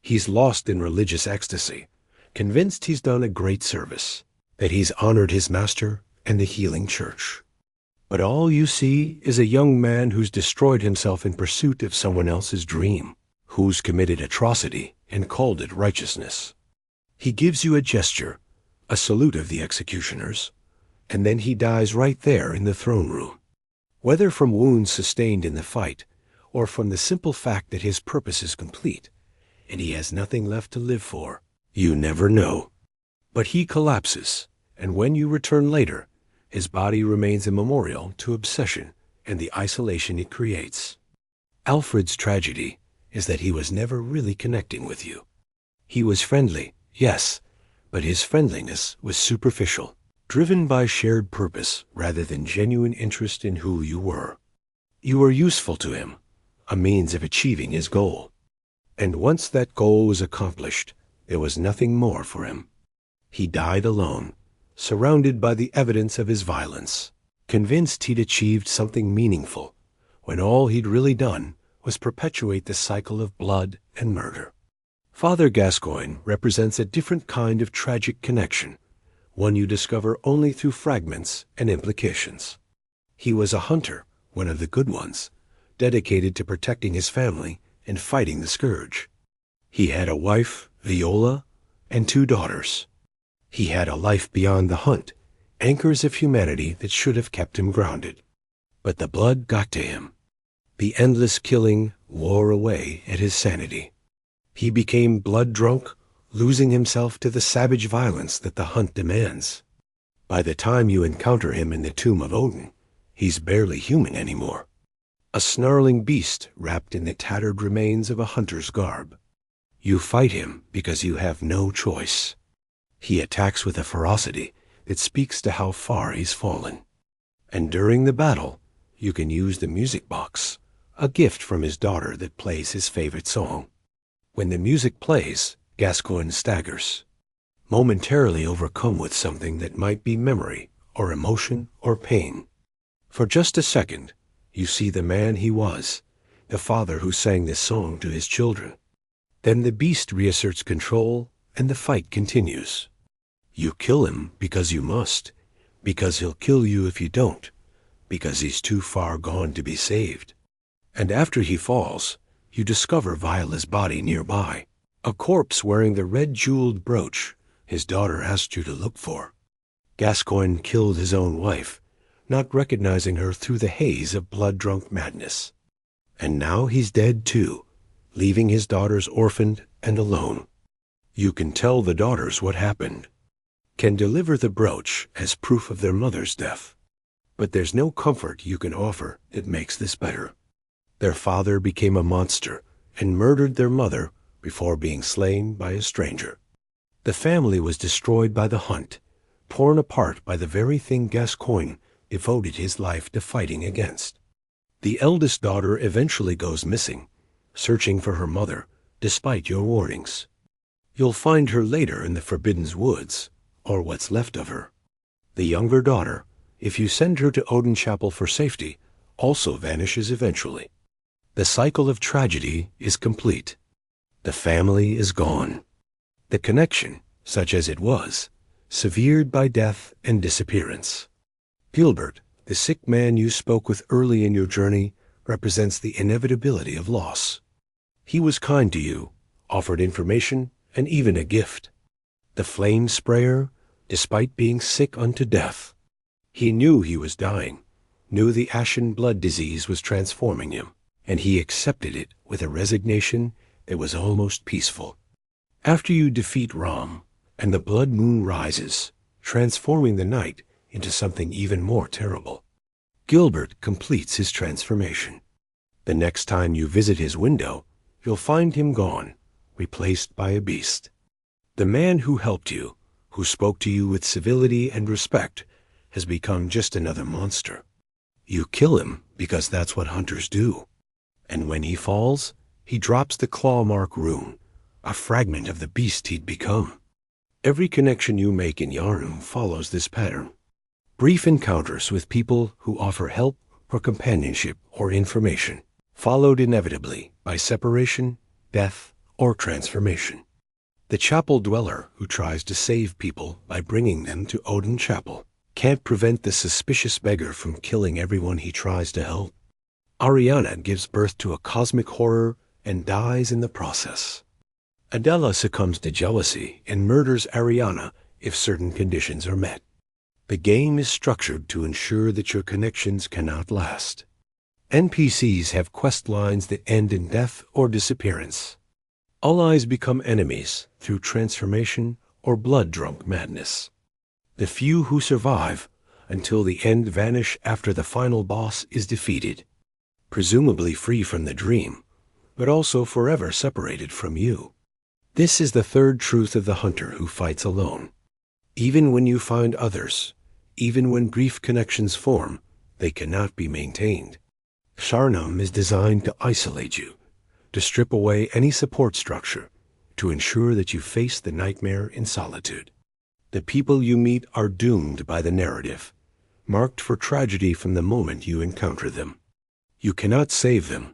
He's lost in religious ecstasy, convinced he's done a great service, that he's honored his master and the healing church. But all you see is a young man who's destroyed himself in pursuit of someone else's dream, who's committed atrocity and called it righteousness. He gives you a gesture, a salute of the executioners, and then he dies right there in the throne room. Whether from wounds sustained in the fight, or from the simple fact that his purpose is complete, and he has nothing left to live for, you never know. But he collapses, and when you return later, his body remains a memorial to obsession and the isolation it creates. Alfred's tragedy is that he was never really connecting with you. He was friendly, yes, but his friendliness was superficial, driven by shared purpose rather than genuine interest in who you were. You were useful to him, a means of achieving his goal. And once that goal was accomplished, there was nothing more for him. He died alone, surrounded by the evidence of his violence, convinced he'd achieved something meaningful, when all he'd really done was perpetuate the cycle of blood and murder. Father Gascoigne represents a different kind of tragic connection, one you discover only through fragments and implications. He was a hunter, one of the good ones, dedicated to protecting his family and fighting the scourge. He had a wife, Viola, and 2 daughters. He had a life beyond the hunt, anchors of humanity that should have kept him grounded. But the blood got to him. The endless killing wore away at his sanity. He became blood-drunk, losing himself to the savage violence that the hunt demands. By the time you encounter him in the tomb of Odin, he's barely human anymore. A snarling beast wrapped in the tattered remains of a hunter's garb. You fight him because you have no choice. He attacks with a ferocity that speaks to how far he's fallen. And during the battle, you can use the music box, a gift from his daughter that plays his favorite song. When the music plays, Gascoigne staggers, momentarily overcome with something that might be memory or emotion or pain. For just a second, you see the man he was, the father who sang this song to his children. Then the beast reasserts control, and the fight continues. You kill him because you must, because he'll kill you if you don't, because he's too far gone to be saved. And after he falls, you discover Viola's body nearby, a corpse wearing the red-jeweled brooch his daughter asked you to look for. Gascoigne killed his own wife, not recognizing her through the haze of blood-drunk madness. And now he's dead too, leaving his daughters orphaned and alone. You can tell the daughters what happened, can deliver the brooch as proof of their mother's death. But there's no comfort you can offer that makes this better. Their father became a monster and murdered their mother before being slain by a stranger. The family was destroyed by the hunt, torn apart by the very thing Gascoigne devoted his life to fighting against. The eldest daughter eventually goes missing, searching for her mother, despite your warnings. You'll find her later in the Forbidden Woods, or what's left of her. The younger daughter, if you send her to Odin Chapel for safety, also vanishes eventually. The cycle of tragedy is complete. The family is gone. The connection, such as it was, severed by death and disappearance. Gilbert, the sick man you spoke with early in your journey, represents the inevitability of loss. He was kind to you, offered information, and even a gift. The flame sprayer, despite being sick unto death. He knew he was dying, knew the ashen blood disease was transforming him, and he accepted it with a resignation that was almost peaceful. After you defeat Ram, and the blood moon rises, transforming the night into something even more terrible, Gilbert completes his transformation. The next time you visit his window, you'll find him gone, replaced by a beast. The man who helped you, who spoke to you with civility and respect, has become just another monster. You kill him because that's what hunters do. And when he falls, he drops the claw mark rune, a fragment of the beast he'd become. Every connection you make in Yharnam follows this pattern. Brief encounters with people who offer help or companionship or information, followed inevitably by separation, death, or transformation. The chapel dweller who tries to save people by bringing them to Odin Chapel can't prevent the suspicious beggar from killing everyone he tries to help. Ariana gives birth to a cosmic horror and dies in the process. Adela succumbs to jealousy and murders Ariana if certain conditions are met. The game is structured to ensure that your connections cannot last. NPCs have quest lines that end in death or disappearance. Allies become enemies through transformation or blood-drunk madness. The few who survive until the end vanish after the final boss is defeated, presumably free from the dream, but also forever separated from you. This is the third truth of the hunter who fights alone. Even when you find others, even when brief connections form, they cannot be maintained. Yharnam is designed to isolate you, to strip away any support structure, to ensure that you face the nightmare in solitude. The people you meet are doomed by the narrative, marked for tragedy from the moment you encounter them. You cannot save them,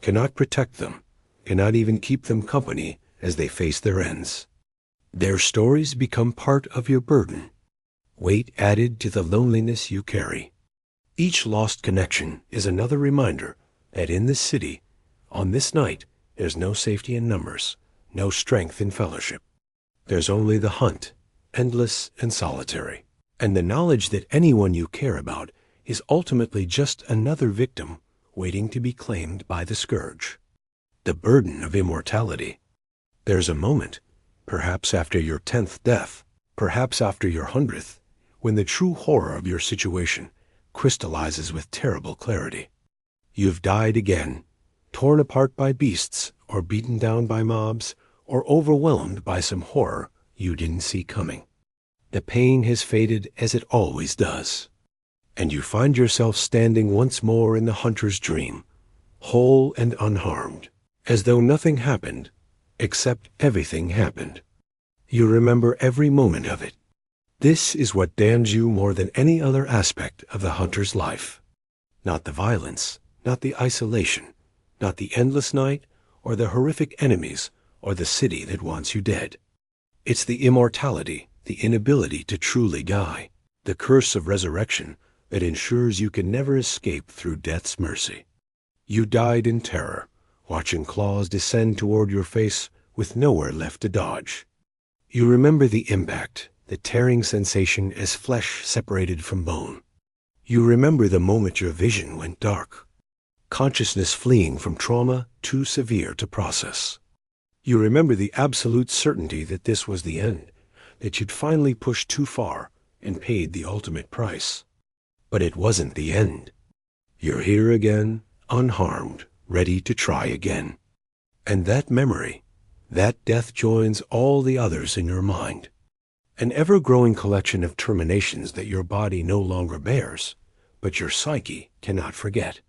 cannot protect them, cannot even keep them company as they face their ends. Their stories become part of your burden, weight added to the loneliness you carry. Each lost connection is another reminder that in this city, on this night, there's no safety in numbers, no strength in fellowship. There's only the hunt, endless and solitary, and the knowledge that anyone you care about is ultimately just another victim waiting to be claimed by the scourge. The burden of immortality. There's a moment, perhaps after your 10th death, perhaps after your 100th, when the true horror of your situation crystallizes with terrible clarity. You've died again, torn apart by beasts, or beaten down by mobs, or overwhelmed by some horror you didn't see coming. The pain has faded as it always does, and you find yourself standing once more in the hunter's dream, whole and unharmed, as though nothing happened, except everything happened. You remember every moment of it. This is what damns you more than any other aspect of the hunter's life. Not the violence, not the isolation, not the endless night, or the horrific enemies, or the city that wants you dead. It's the immortality, the inability to truly die, the curse of resurrection that ensures you can never escape through death's mercy. You died in terror, watching claws descend toward your face with nowhere left to dodge. You remember the impact, the tearing sensation as flesh separated from bone. You remember the moment your vision went dark, consciousness fleeing from trauma too severe to process. You remember the absolute certainty that this was the end, that you'd finally pushed too far and paid the ultimate price. But it wasn't the end. You're here again, unharmed, ready to try again. And that memory, that death joins all the others in your mind. An ever-growing collection of terminations that your body no longer bears, but your psyche cannot forget.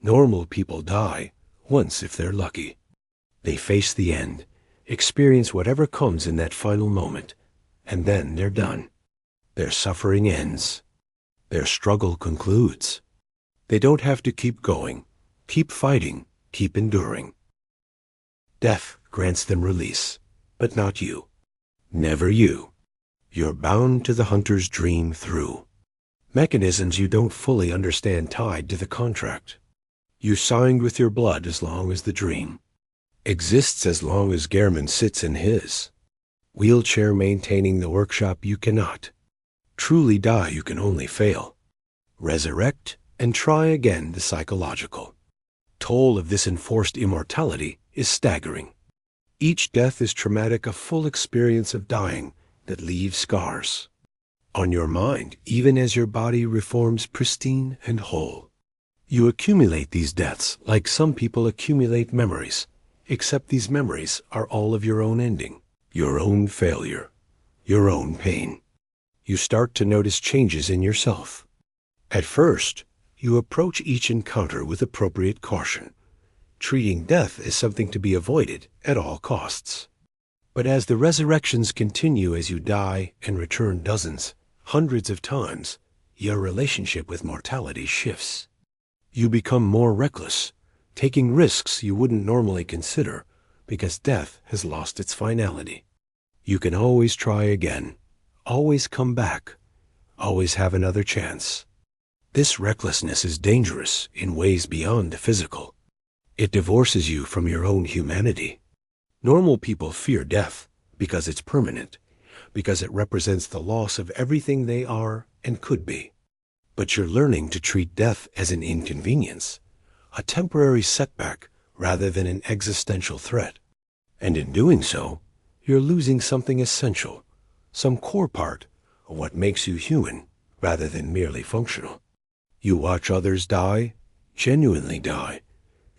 Normal people die, once if they're lucky. They face the end, experience whatever comes in that final moment, and then they're done. Their suffering ends. Their struggle concludes. They don't have to keep going, keep fighting, keep enduring. Death grants them release, but not you. Never you. You're bound to the hunter's dream through mechanisms you don't fully understand tied to the contract. You signed with your blood as long as the dream. exists as long as Gehrman sits in his wheelchair maintaining the workshop. You cannot truly die, you can only fail, resurrect, and try again. The psychological toll of this enforced immortality is staggering. Each death is traumatic, a full experience of dying that leaves scars on your mind, even as your body reforms pristine and whole. You accumulate these deaths like some people accumulate memories, except these memories are all of your own ending, your own failure, your own pain. You start to notice changes in yourself. At first, you approach each encounter with appropriate caution, treating death as something to be avoided at all costs. But as the resurrections continue, as you die and return dozens, hundreds of times, your relationship with mortality shifts. You become more reckless, taking risks you wouldn't normally consider because death has lost its finality. You can always try again, always come back, always have another chance. This recklessness is dangerous in ways beyond the physical. It divorces you from your own humanity. Normal people fear death because it's permanent, because it represents the loss of everything they are and could be. But you're learning to treat death as an inconvenience, a temporary setback rather than an existential threat. And in doing so, you're losing something essential, some core part of what makes you human rather than merely functional. You watch others die, genuinely die,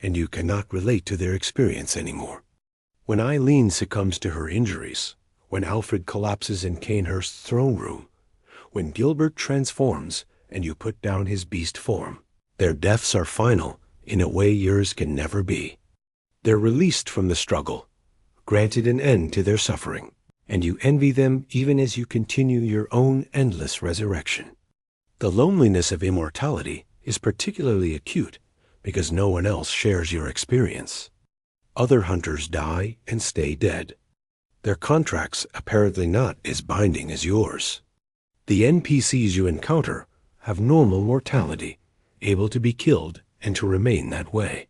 and you cannot relate to their experience anymore. When Eileen succumbs to her injuries, when Alfred collapses in Cainhurst's throne room, when Gilbert transforms and you put down his beast form, their deaths are final in a way yours can never be. They're released from the struggle, granted an end to their suffering, and you envy them even as you continue your own endless resurrection. The loneliness of immortality is particularly acute because no one else shares your experience. Other hunters die and stay dead, their contracts apparently not as binding as yours. The NPCs you encounter have normal mortality, able to be killed and to remain that way.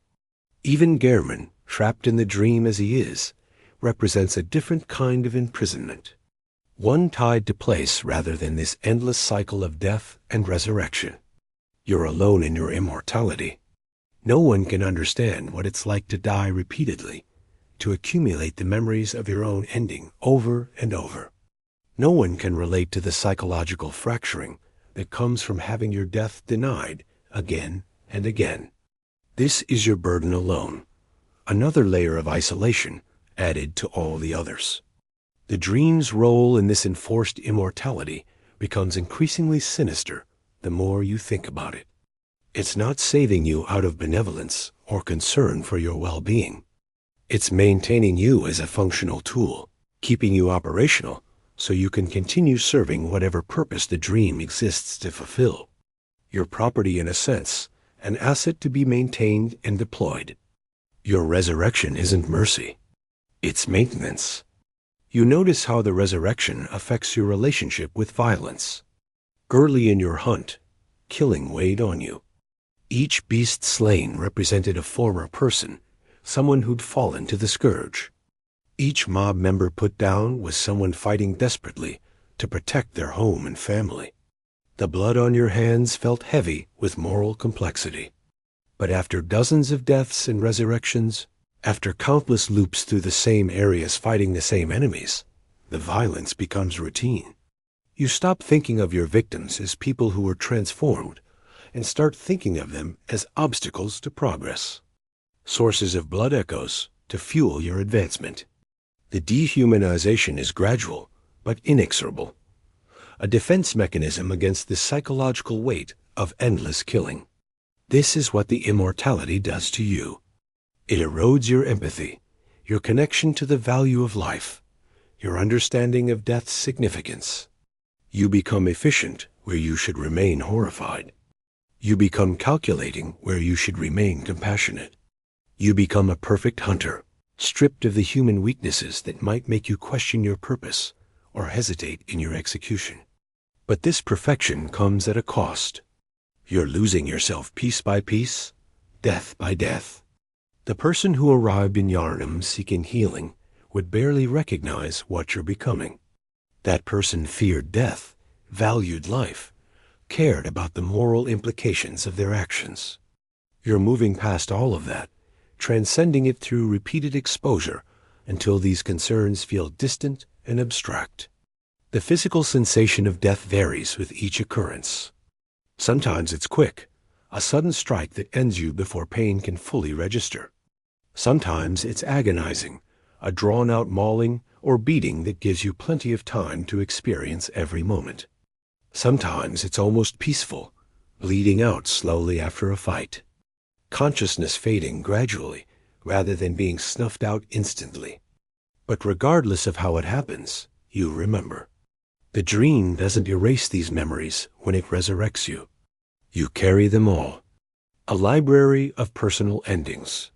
Even Gehrman, trapped in the dream as he is, represents a different kind of imprisonment, one tied to place rather than this endless cycle of death and resurrection. You're alone in your immortality. No one can understand what it's like to die repeatedly, to accumulate the memories of your own ending over and over. No one can relate to the psychological fracturing that comes from having your death denied again and again. This is your burden alone, another layer of isolation added to all the others. The dream's role in this enforced immortality becomes increasingly sinister the more you think about it. It's not saving you out of benevolence or concern for your well-being. It's maintaining you as a functional tool, keeping you operational so you can continue serving whatever purpose the dream exists to fulfill. Your property, in a sense, an asset to be maintained and deployed. Your resurrection isn't mercy. It's maintenance. You notice how the resurrection affects your relationship with violence. Early in your hunt, killing weighed on you. Each beast slain represented a former person, someone who'd fallen to the scourge. Each mob member put down was someone fighting desperately to protect their home and family. The blood on your hands felt heavy with moral complexity. But after dozens of deaths and resurrections, after countless loops through the same areas fighting the same enemies, the violence becomes routine. You stop thinking of your victims as people who were transformed and start thinking of them as obstacles to progress, sources of blood echoes to fuel your advancement. The dehumanization is gradual but inexorable, a defense mechanism against the psychological weight of endless killing. This is what the immortality does to you. It erodes your empathy, your connection to the value of life, your understanding of death's significance. You become efficient where you should remain horrified. You become calculating where you should remain compassionate. You become a perfect hunter, stripped of the human weaknesses that might make you question your purpose or hesitate in your execution. But this perfection comes at a cost. You're losing yourself piece by piece, death by death. The person who arrived in Yharnam seeking healing would barely recognize what you're becoming. That person feared death, valued life, cared about the moral implications of their actions. You're moving past all of that, transcending it through repeated exposure until these concerns feel distant and abstract. The physical sensation of death varies with each occurrence. Sometimes it's quick, a sudden strike that ends you before pain can fully register. Sometimes it's agonizing, a drawn-out mauling or beating that gives you plenty of time to experience every moment. Sometimes it's almost peaceful, bleeding out slowly after a fight. Consciousness fading gradually rather than being snuffed out instantly. But regardless of how it happens, you remember. The dream doesn't erase these memories when it resurrects you. You carry them all. A library of personal endings,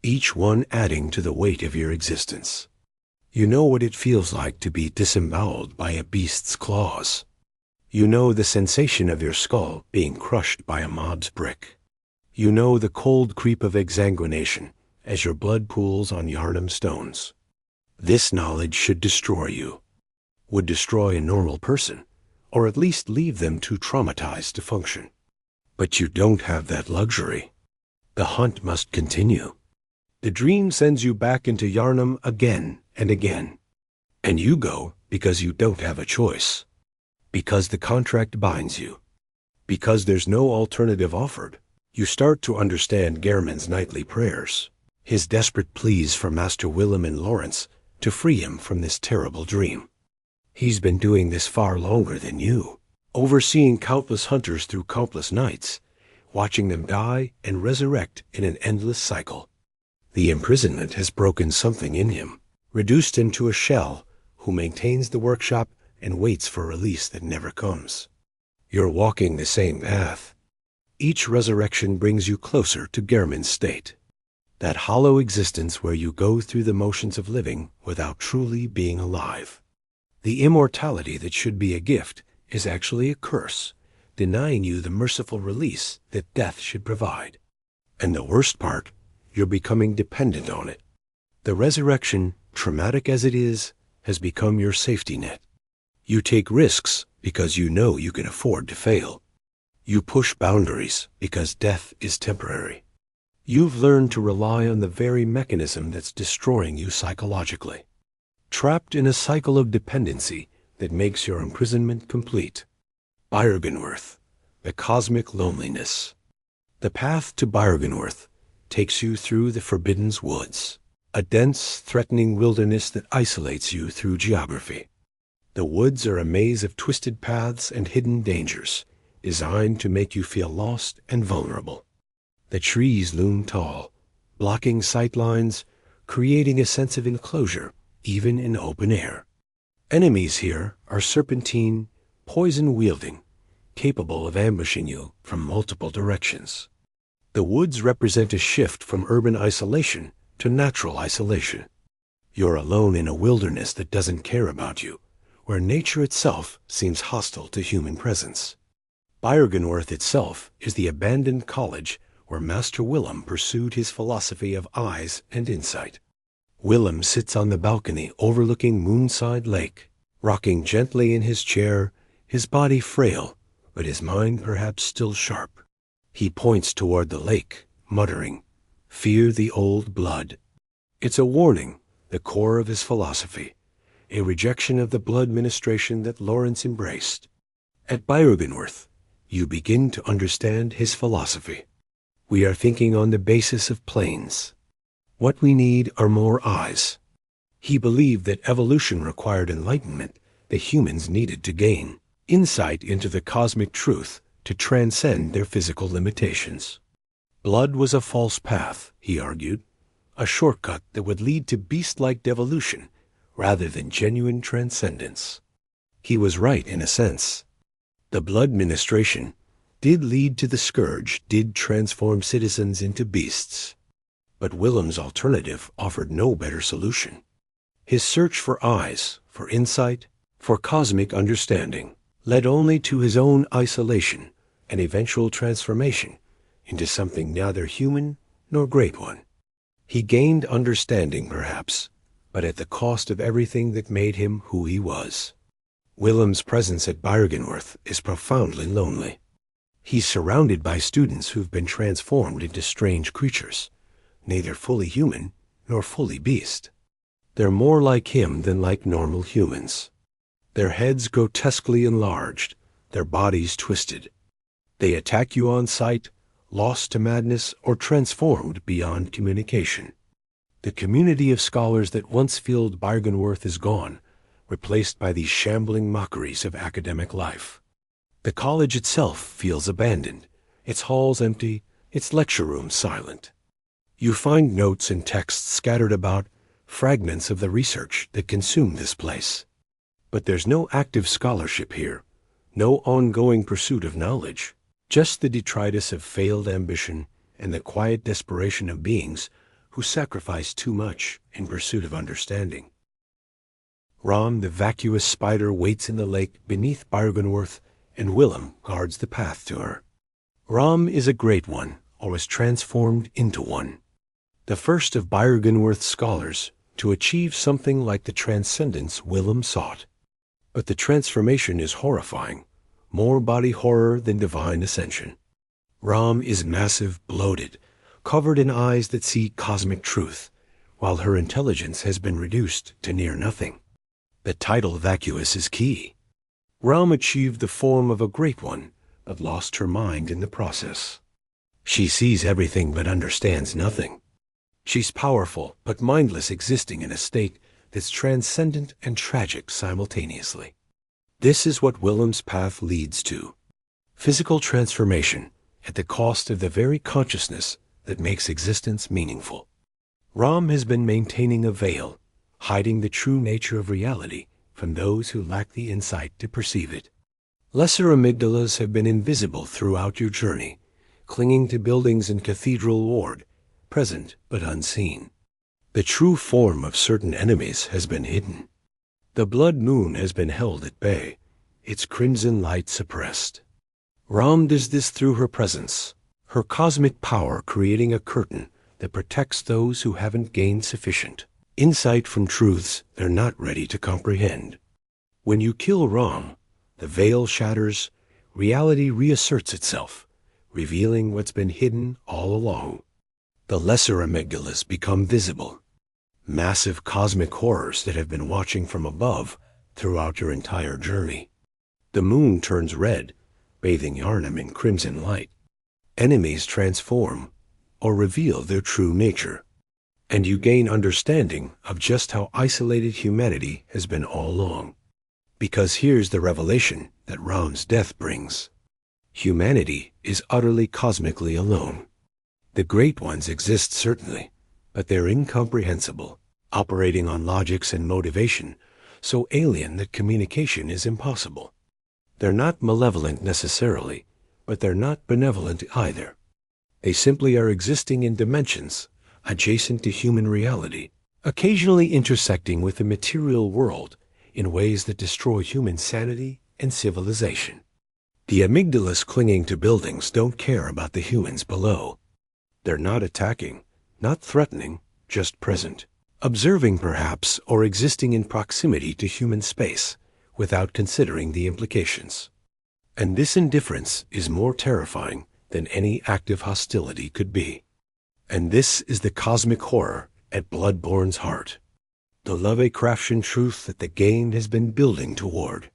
each one adding to the weight of your existence. You know what it feels like to be disemboweled by a beast's claws. You know the sensation of your skull being crushed by a mob's brick. You know the cold creep of exsanguination as your blood pools on Yharnam stones. This knowledge should destroy you. Would destroy a normal person, or at least leave them too traumatized to function. But you don't have that luxury. The hunt must continue. The dream sends you back into Yharnam again and again. And you go because you don't have a choice. Because the contract binds you. Because there's no alternative offered. You start to understand Gehrman's nightly prayers, his desperate pleas for Master Willem and Lawrence to free him from this terrible dream. He's been doing this far longer than you, overseeing countless hunters through countless nights, watching them die and resurrect in an endless cycle. The imprisonment has broken something in him, reduced him to a shell who maintains the workshop and waits for release that never comes. You're walking the same path. Each resurrection brings you closer to Gehrman's state, that hollow existence where you go through the motions of living without truly being alive. The immortality that should be a gift is actually a curse, denying you the merciful release that death should provide. And the worst part, you're becoming dependent on it. The resurrection, traumatic as it is, has become your safety net. You take risks because you know you can afford to fail. You push boundaries because death is temporary. You've learned to rely on the very mechanism that's destroying you psychologically. Trapped in a cycle of dependency that makes your imprisonment complete. Byrgenwerth, the cosmic loneliness. The path to Byrgenwerth takes you through the Forbidden Woods, a dense, threatening wilderness that isolates you through geography. The woods are a maze of twisted paths and hidden dangers, designed to make you feel lost and vulnerable. The trees loom tall, blocking sight lines, creating a sense of enclosure, even in open air. Enemies here are serpentine, poison-wielding, capable of ambushing you from multiple directions. The woods represent a shift from urban isolation to natural isolation. You're alone in a wilderness that doesn't care about you, where nature itself seems hostile to human presence. Byrgenwerth itself is the abandoned college where Master Willem pursued his philosophy of eyes and insight. Willem sits on the balcony overlooking Moonside Lake, rocking gently in his chair, his body frail, but his mind perhaps still sharp. He points toward the lake, muttering, "Fear the old blood." It's a warning, the core of his philosophy, a rejection of the blood ministration that Lawrence embraced. At Byrgenwerth, you begin to understand his philosophy. We are thinking on the basis of planes. What we need are more eyes. He believed that evolution required enlightenment that humans needed to gain, insight into the cosmic truth to transcend their physical limitations. Blood was a false path, he argued, a shortcut that would lead to beast-like devolution rather than genuine transcendence. He was right in a sense. The blood ministration did lead to the scourge, did transform citizens into beasts. But Willem's alternative offered no better solution. His search for eyes, for insight, for cosmic understanding, led only to his own isolation and eventual transformation into something neither human nor great one. He gained understanding, perhaps, but at the cost of everything that made him who he was. Willem's presence at Byrgenwerth is profoundly lonely. He's surrounded by students who've been transformed into strange creatures, neither fully human nor fully beast. They're more like him than like normal humans. Their heads grotesquely enlarged, their bodies twisted. They attack you on sight, lost to madness, or transformed beyond communication. The community of scholars that once filled Byrgenwerth is gone, replaced by these shambling mockeries of academic life. The college itself feels abandoned, its halls empty, its lecture rooms silent. You find notes and texts scattered about, fragments of the research that consume this place. But there's no active scholarship here, no ongoing pursuit of knowledge, just the detritus of failed ambition and the quiet desperation of beings who sacrifice too much in pursuit of understanding. Rom, the vacuous spider, waits in the lake beneath Byrgenwerth, and Willem guards the path to her. Rom is a great one, or was transformed into one. The first of Byrgenwerth's scholars to achieve something like the transcendence Willem sought. But the transformation is horrifying, more body horror than divine ascension. Rom is massive, bloated, covered in eyes that see cosmic truth, while her intelligence has been reduced to near nothing. The title vacuous is key. Rom achieved the form of a great one, but lost her mind in the process. She sees everything but understands nothing. She's powerful but mindless, existing in a state that's transcendent and tragic simultaneously. This is what Willem's path leads to. Physical transformation at the cost of the very consciousness that makes existence meaningful. Rom has been maintaining a veil, hiding the true nature of reality from those who lack the insight to perceive it. Lesser amygdalas have been invisible throughout your journey, clinging to buildings in Cathedral Ward, present but unseen. The true form of certain enemies has been hidden. The blood moon has been held at bay, its crimson light suppressed. Rom does this through her presence, her cosmic power creating a curtain that protects those who haven't gained sufficient insight from truths they're not ready to comprehend. When you kill Rom, the veil shatters, reality reasserts itself, revealing what's been hidden all along. The lesser amygdalas become visible, massive cosmic horrors that have been watching from above throughout your entire journey. The moon turns red, bathing Yharnam in crimson light. Enemies transform or reveal their true nature, and you gain understanding of just how isolated humanity has been all along. Because here's the revelation that Rom's death brings. Humanity is utterly cosmically alone. The great ones exist certainly, but they're incomprehensible, operating on logics and motivation so alien that communication is impossible. They're not malevolent necessarily, but they're not benevolent either. They simply are existing in dimensions adjacent to human reality, occasionally intersecting with the material world in ways that destroy human sanity and civilization. The amygdalas clinging to buildings don't care about the humans below. They're not attacking, not threatening, just present, observing perhaps, or existing in proximity to human space without considering the implications. And this indifference is more terrifying than any active hostility could be. And this is the cosmic horror at Bloodborne's heart. The Lovecraftian truth that the game has been building toward.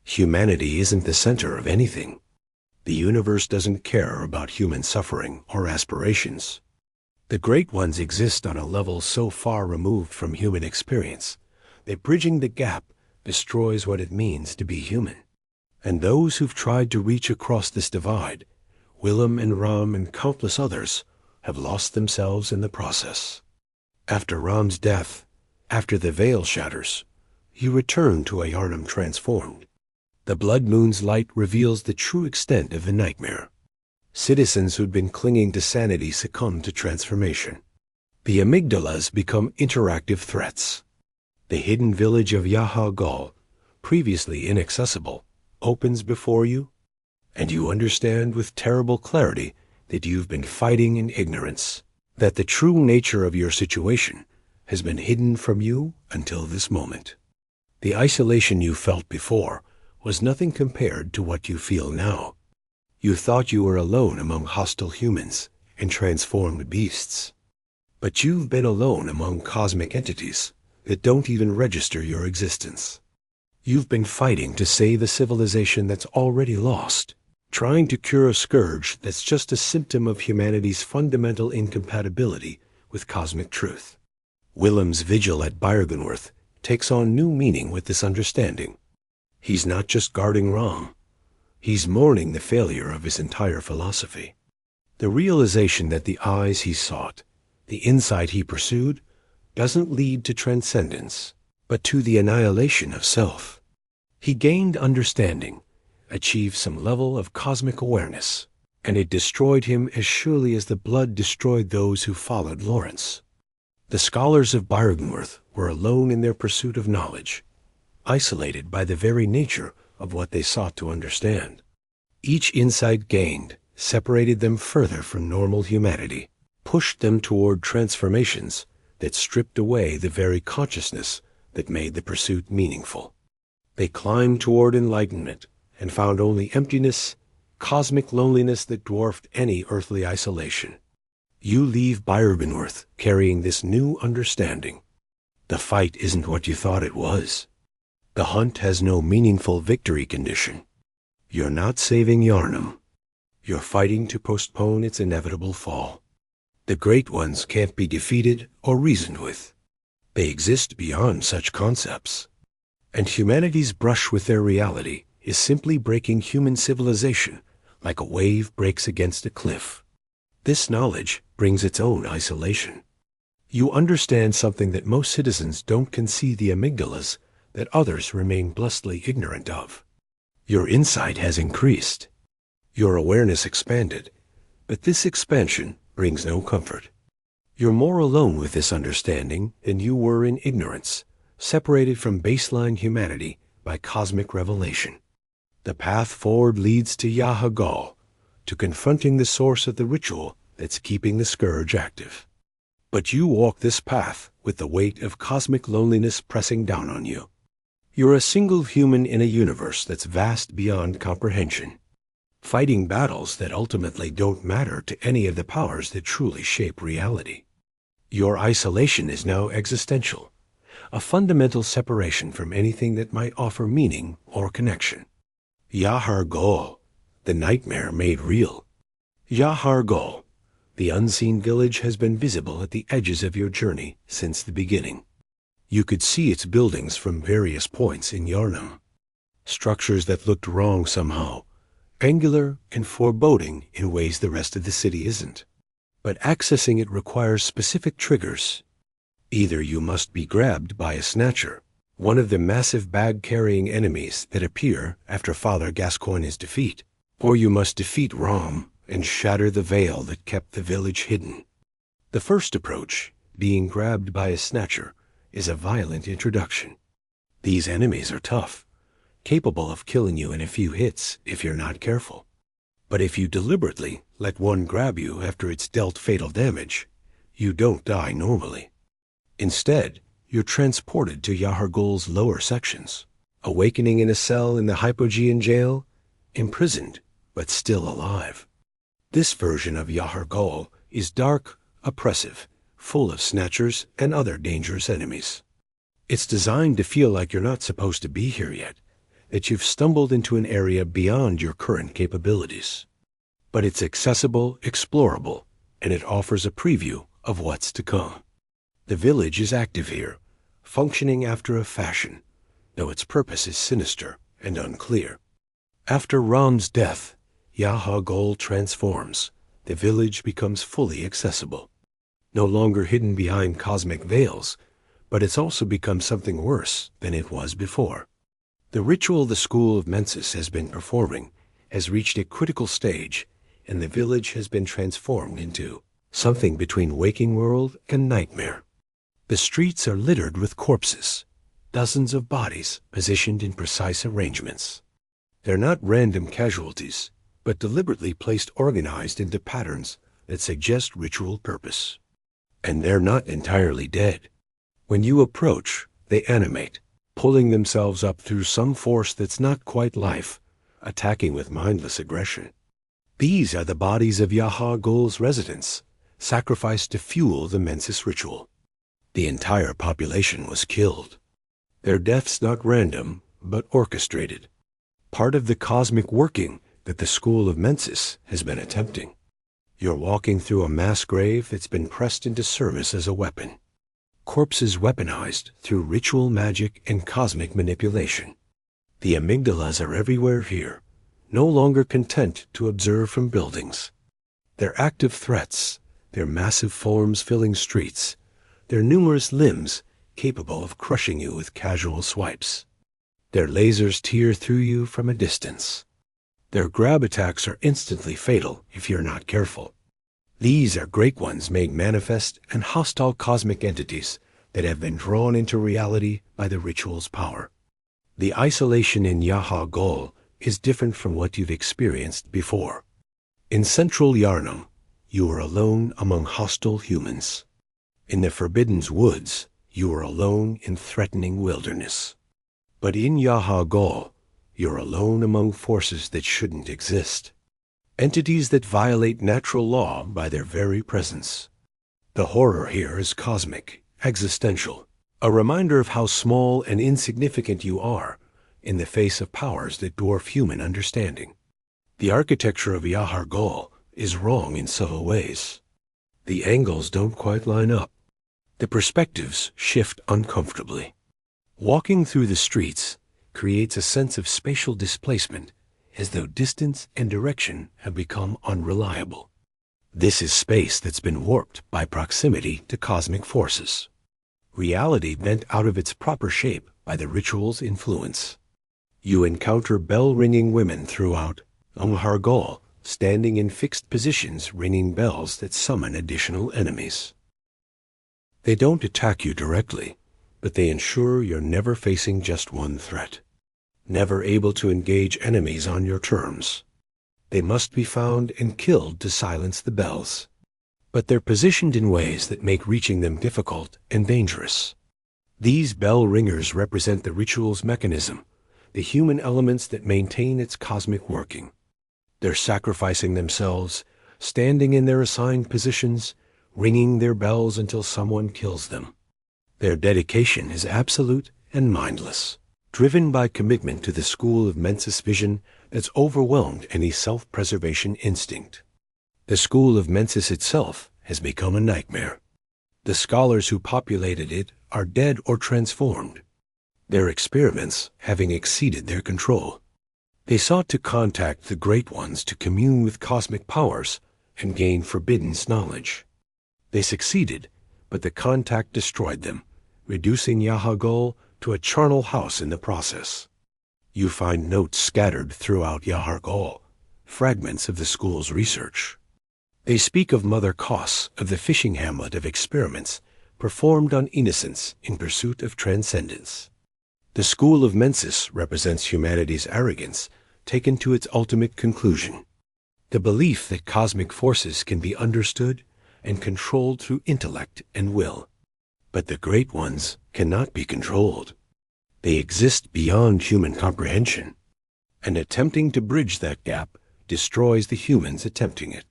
Humanity isn't the center of anything. The universe doesn't care about human suffering or aspirations. The great ones exist on a level so far removed from human experience that bridging the gap destroys what it means to be human. And those who've tried to reach across this divide, Willem and Rom and countless others, have lost themselves in the process. After Rom's death, after the veil shatters, you return to a Yharnam transformed. The blood moon's light reveals the true extent of the nightmare. Citizens who'd been clinging to sanity succumb to transformation. The amygdalas become interactive threats. The hidden village of Yahar'gul, previously inaccessible, opens before you, and you understand with terrible clarity that you've been fighting in ignorance, that the true nature of your situation has been hidden from you until this moment. The isolation you felt before was nothing compared to what you feel now. You thought you were alone among hostile humans and transformed beasts. But you've been alone among cosmic entities that don't even register your existence. You've been fighting to save a civilization that's already lost, trying to cure a scourge that's just a symptom of humanity's fundamental incompatibility with cosmic truth. Willem's vigil at Byrgenwerth takes on new meaning with this understanding. He's not just guarding wrong. He's mourning the failure of his entire philosophy. The realization that the eyes he sought, the insight he pursued, doesn't lead to transcendence, but to the annihilation of self. He gained understanding, achieved some level of cosmic awareness, and it destroyed him as surely as the blood destroyed those who followed Lawrence. The scholars of Byrgenwerth were alone in their pursuit of knowledge, isolated by the very nature of what they sought to understand. Each insight gained separated them further from normal humanity, pushed them toward transformations that stripped away the very consciousness that made the pursuit meaningful. They climbed toward enlightenment and found only emptiness, cosmic loneliness that dwarfed any earthly isolation. You leave Byrgenwerth carrying this new understanding. The fight isn't what you thought it was. The hunt has no meaningful victory condition. You're not saving Yharnam. You're fighting to postpone its inevitable fall. The great ones can't be defeated or reasoned with. They exist beyond such concepts. And humanity's brush with their reality is simply breaking human civilization like a wave breaks against a cliff. This knowledge brings its own isolation. You understand something that most citizens don't concede the amygdalas that others remain blessedly ignorant of. Your insight has increased. Your awareness expanded, but this expansion brings no comfort. You're more alone with this understanding than you were in ignorance, separated from baseline humanity by cosmic revelation. The path forward leads to Yahar'gul, to confronting the source of the ritual that's keeping the scourge active. But you walk this path with the weight of cosmic loneliness pressing down on you. You're a single human in a universe that's vast beyond comprehension, fighting battles that ultimately don't matter to any of the powers that truly shape reality. Your isolation is now existential, a fundamental separation from anything that might offer meaning or connection. Yahar'gul, the nightmare made real. Yahar'gul, the unseen village, has been visible at the edges of your journey since the beginning. You could see its buildings from various points in Yharnam, structures that looked wrong somehow, angular and foreboding in ways the rest of the city isn't. But accessing it requires specific triggers. Either you must be grabbed by a snatcher, one of the massive bag-carrying enemies that appear after Father Gascoigne's defeat, or you must defeat Rom and shatter the veil that kept the village hidden. The first approach, being grabbed by a snatcher, is a violent introduction. These enemies are tough, capable of killing you in a few hits if you're not careful. But if you deliberately let one grab you after it's dealt fatal damage, you don't die normally. Instead, you're transported to Yahar'gul's lower sections, awakening in a cell in the Hypogean jail, imprisoned but still alive. This version of Yahar'gul is dark, oppressive, full of snatchers and other dangerous enemies. It's designed to feel like you're not supposed to be here yet, that you've stumbled into an area beyond your current capabilities. But it's accessible, explorable, and it offers a preview of what's to come. The village is active here, functioning after a fashion, though its purpose is sinister and unclear. After Rom's death, Yahar'gul transforms. The village becomes fully accessible. No longer hidden behind cosmic veils, but it's also become something worse than it was before. The ritual the School of Mensis has been performing has reached a critical stage, and the village has been transformed into something between waking world and nightmare. The streets are littered with corpses, dozens of bodies positioned in precise arrangements. They're not random casualties, but deliberately placed organized into patterns that suggest ritual purpose. And they're not entirely dead. When you approach, they animate, pulling themselves up through some force that's not quite life, attacking with mindless aggression. These are the bodies of Yahar'gul's residents, sacrificed to fuel the Mensis ritual. The entire population was killed. Their deaths not random, but orchestrated. Part of the cosmic working that the school of Mensis has been attempting. You're walking through a mass grave that's been pressed into service as a weapon. Corpses weaponized through ritual magic and cosmic manipulation. The amygdalas are everywhere here, no longer content to observe from buildings. Their active threats, their massive forms filling streets, their numerous limbs capable of crushing you with casual swipes. Their lasers tear through you from a distance. Their grab attacks are instantly fatal if you're not careful. These are great ones made manifest and hostile cosmic entities that have been drawn into reality by the ritual's power. The isolation in Yahar'gul is different from what you've experienced before. In central Yharnam, you are alone among hostile humans. In the Forbidden's woods, you are alone in threatening wilderness. But in Yahar'gul, you're alone among forces that shouldn't exist. Entities that violate natural law by their very presence. The horror here is cosmic, existential, a reminder of how small and insignificant you are in the face of powers that dwarf human understanding. The architecture of Yahar'gul is wrong in subtle ways. The angles don't quite line up. The perspectives shift uncomfortably. Walking through the streets creates a sense of spatial displacement, as though distance and direction have become unreliable. This is space that's been warped by proximity to cosmic forces. Reality bent out of its proper shape by the ritual's influence. You encounter bell-ringing women throughout Yahar'gul, standing in fixed positions ringing bells that summon additional enemies. They don't attack you directly, but they ensure you're never facing just one threat, never able to engage enemies on your terms. They must be found and killed to silence the bells, but they're positioned in ways that make reaching them difficult and dangerous. These bell ringers represent the ritual's mechanism, the human elements that maintain its cosmic working. They're sacrificing themselves, standing in their assigned positions, ringing their bells until someone kills them. Their dedication is absolute and mindless, driven by commitment to the school of Mensis vision that's overwhelmed any self-preservation instinct. The school of Mensis itself has become a nightmare. The scholars who populated it are dead or transformed, their experiments having exceeded their control. They sought to contact the Great Ones to commune with cosmic powers and gain forbidden knowledge. They succeeded, but the contact destroyed them, reducing Yahar'gul to a charnel house in the process. You find notes scattered throughout Yahar'gul, fragments of the school's research. They speak of Mother Kos of the fishing hamlet of experiments performed on innocents in pursuit of transcendence. The school of Mensis represents humanity's arrogance taken to its ultimate conclusion, the belief that cosmic forces can be understood and controlled through intellect and will. But the Great Ones cannot be controlled. They exist beyond human comprehension, and attempting to bridge that gap destroys the humans attempting it.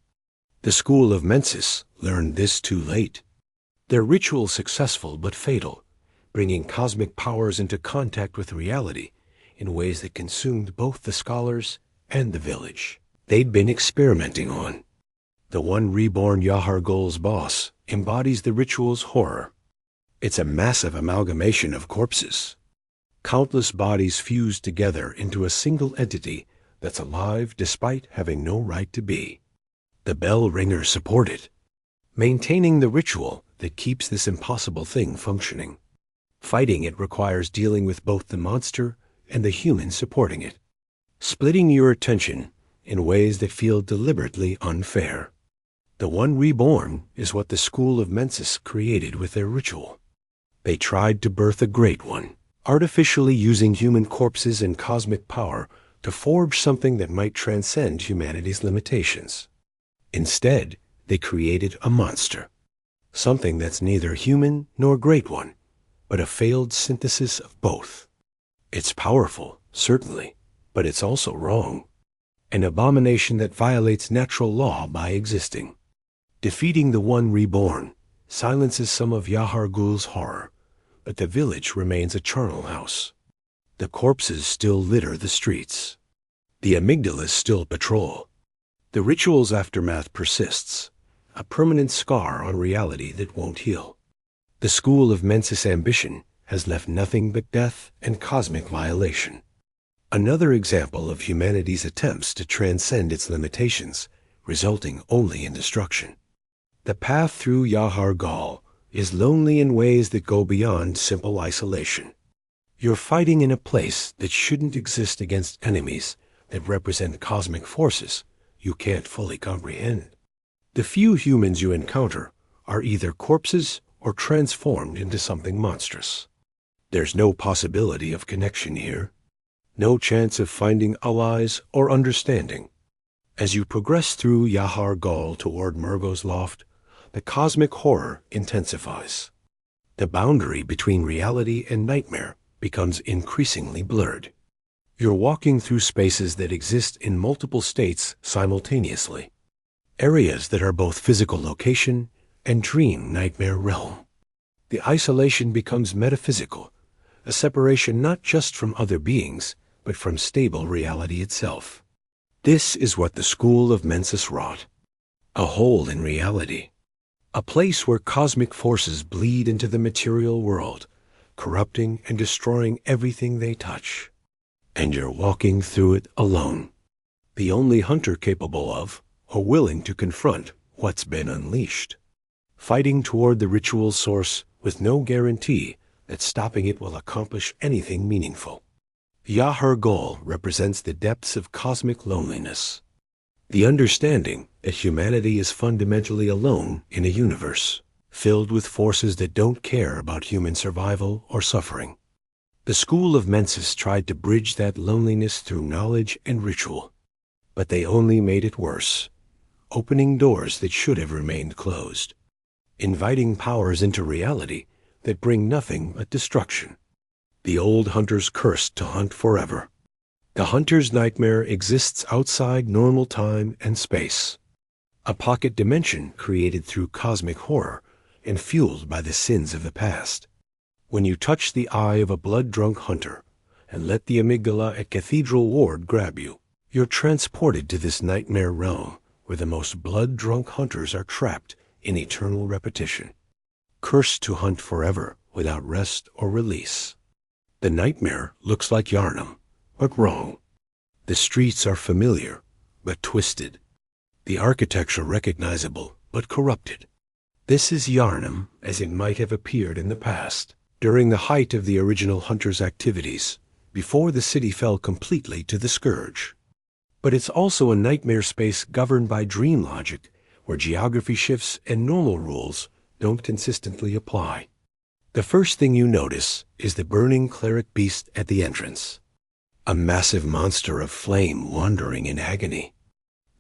The school of Mensis learned this too late. Their ritual successful but fatal, bringing cosmic powers into contact with reality in ways that consumed both the scholars and the village they'd been experimenting on. The one reborn Yahar'gul's boss embodies the ritual's horror. It's a massive amalgamation of corpses. Countless bodies fused together into a single entity that's alive despite having no right to be. The bell ringers support it, maintaining the ritual that keeps this impossible thing functioning. Fighting it requires dealing with both the monster and the human supporting it, splitting your attention in ways that feel deliberately unfair. The one reborn is what the school of Mensis created with their ritual. They tried to birth a great one, artificially using human corpses and cosmic power to forge something that might transcend humanity's limitations. Instead, they created a monster. Something that's neither human nor great one, but a failed synthesis of both. It's powerful, certainly, but it's also wrong. An abomination that violates natural law by existing. Defeating the One Reborn silences some of Yahar'gul's horror, but the village remains a charnel house. The corpses still litter the streets. The amygdalas still patrol. The ritual's aftermath persists, a permanent scar on reality that won't heal. The school of Mensis ambition has left nothing but death and cosmic violation. Another example of humanity's attempts to transcend its limitations, resulting only in destruction. The path through Yahar'gul is lonely in ways that go beyond simple isolation. You're fighting in a place that shouldn't exist against enemies that represent cosmic forces you can't fully comprehend. The few humans you encounter are either corpses or transformed into something monstrous. There's no possibility of connection here, no chance of finding allies or understanding. As you progress through Yahar'gul toward Murgo's loft, the cosmic horror intensifies. The boundary between reality and nightmare becomes increasingly blurred. You're walking through spaces that exist in multiple states simultaneously, areas that are both physical location and dream nightmare realm. The isolation becomes metaphysical, a separation not just from other beings, but from stable reality itself. This is what the school of Mensis wrought. A hole in reality. A place where cosmic forces bleed into the material world, corrupting and destroying everything they touch. And you're walking through it alone. The only hunter capable of, or willing to confront, what's been unleashed. Fighting toward the ritual source with no guarantee that stopping it will accomplish anything meaningful. Yahar'gul represents the depths of cosmic loneliness. The understanding that humanity is fundamentally alone in a universe, filled with forces that don't care about human survival or suffering. The school of Mensis tried to bridge that loneliness through knowledge and ritual, but they only made it worse, opening doors that should have remained closed, inviting powers into reality that bring nothing but destruction. The old hunter's cursed to hunt forever. The hunter's nightmare exists outside normal time and space, a pocket dimension created through cosmic horror and fueled by the sins of the past. When you touch the eye of a blood-drunk hunter and let the amygdala at Cathedral Ward grab you, you're transported to this nightmare realm where the most blood-drunk hunters are trapped in eternal repetition, cursed to hunt forever without rest or release. The nightmare looks like Yharnam, but wrong. The streets are familiar, but twisted. The architecture recognizable, but corrupted. This is Yharnam as it might have appeared in the past, during the height of the original hunter's activities, before the city fell completely to the scourge. But it's also a nightmare space governed by dream logic, where geography shifts and normal rules don't consistently apply. The first thing you notice is the burning cleric beast at the entrance, a massive monster of flame wandering in agony.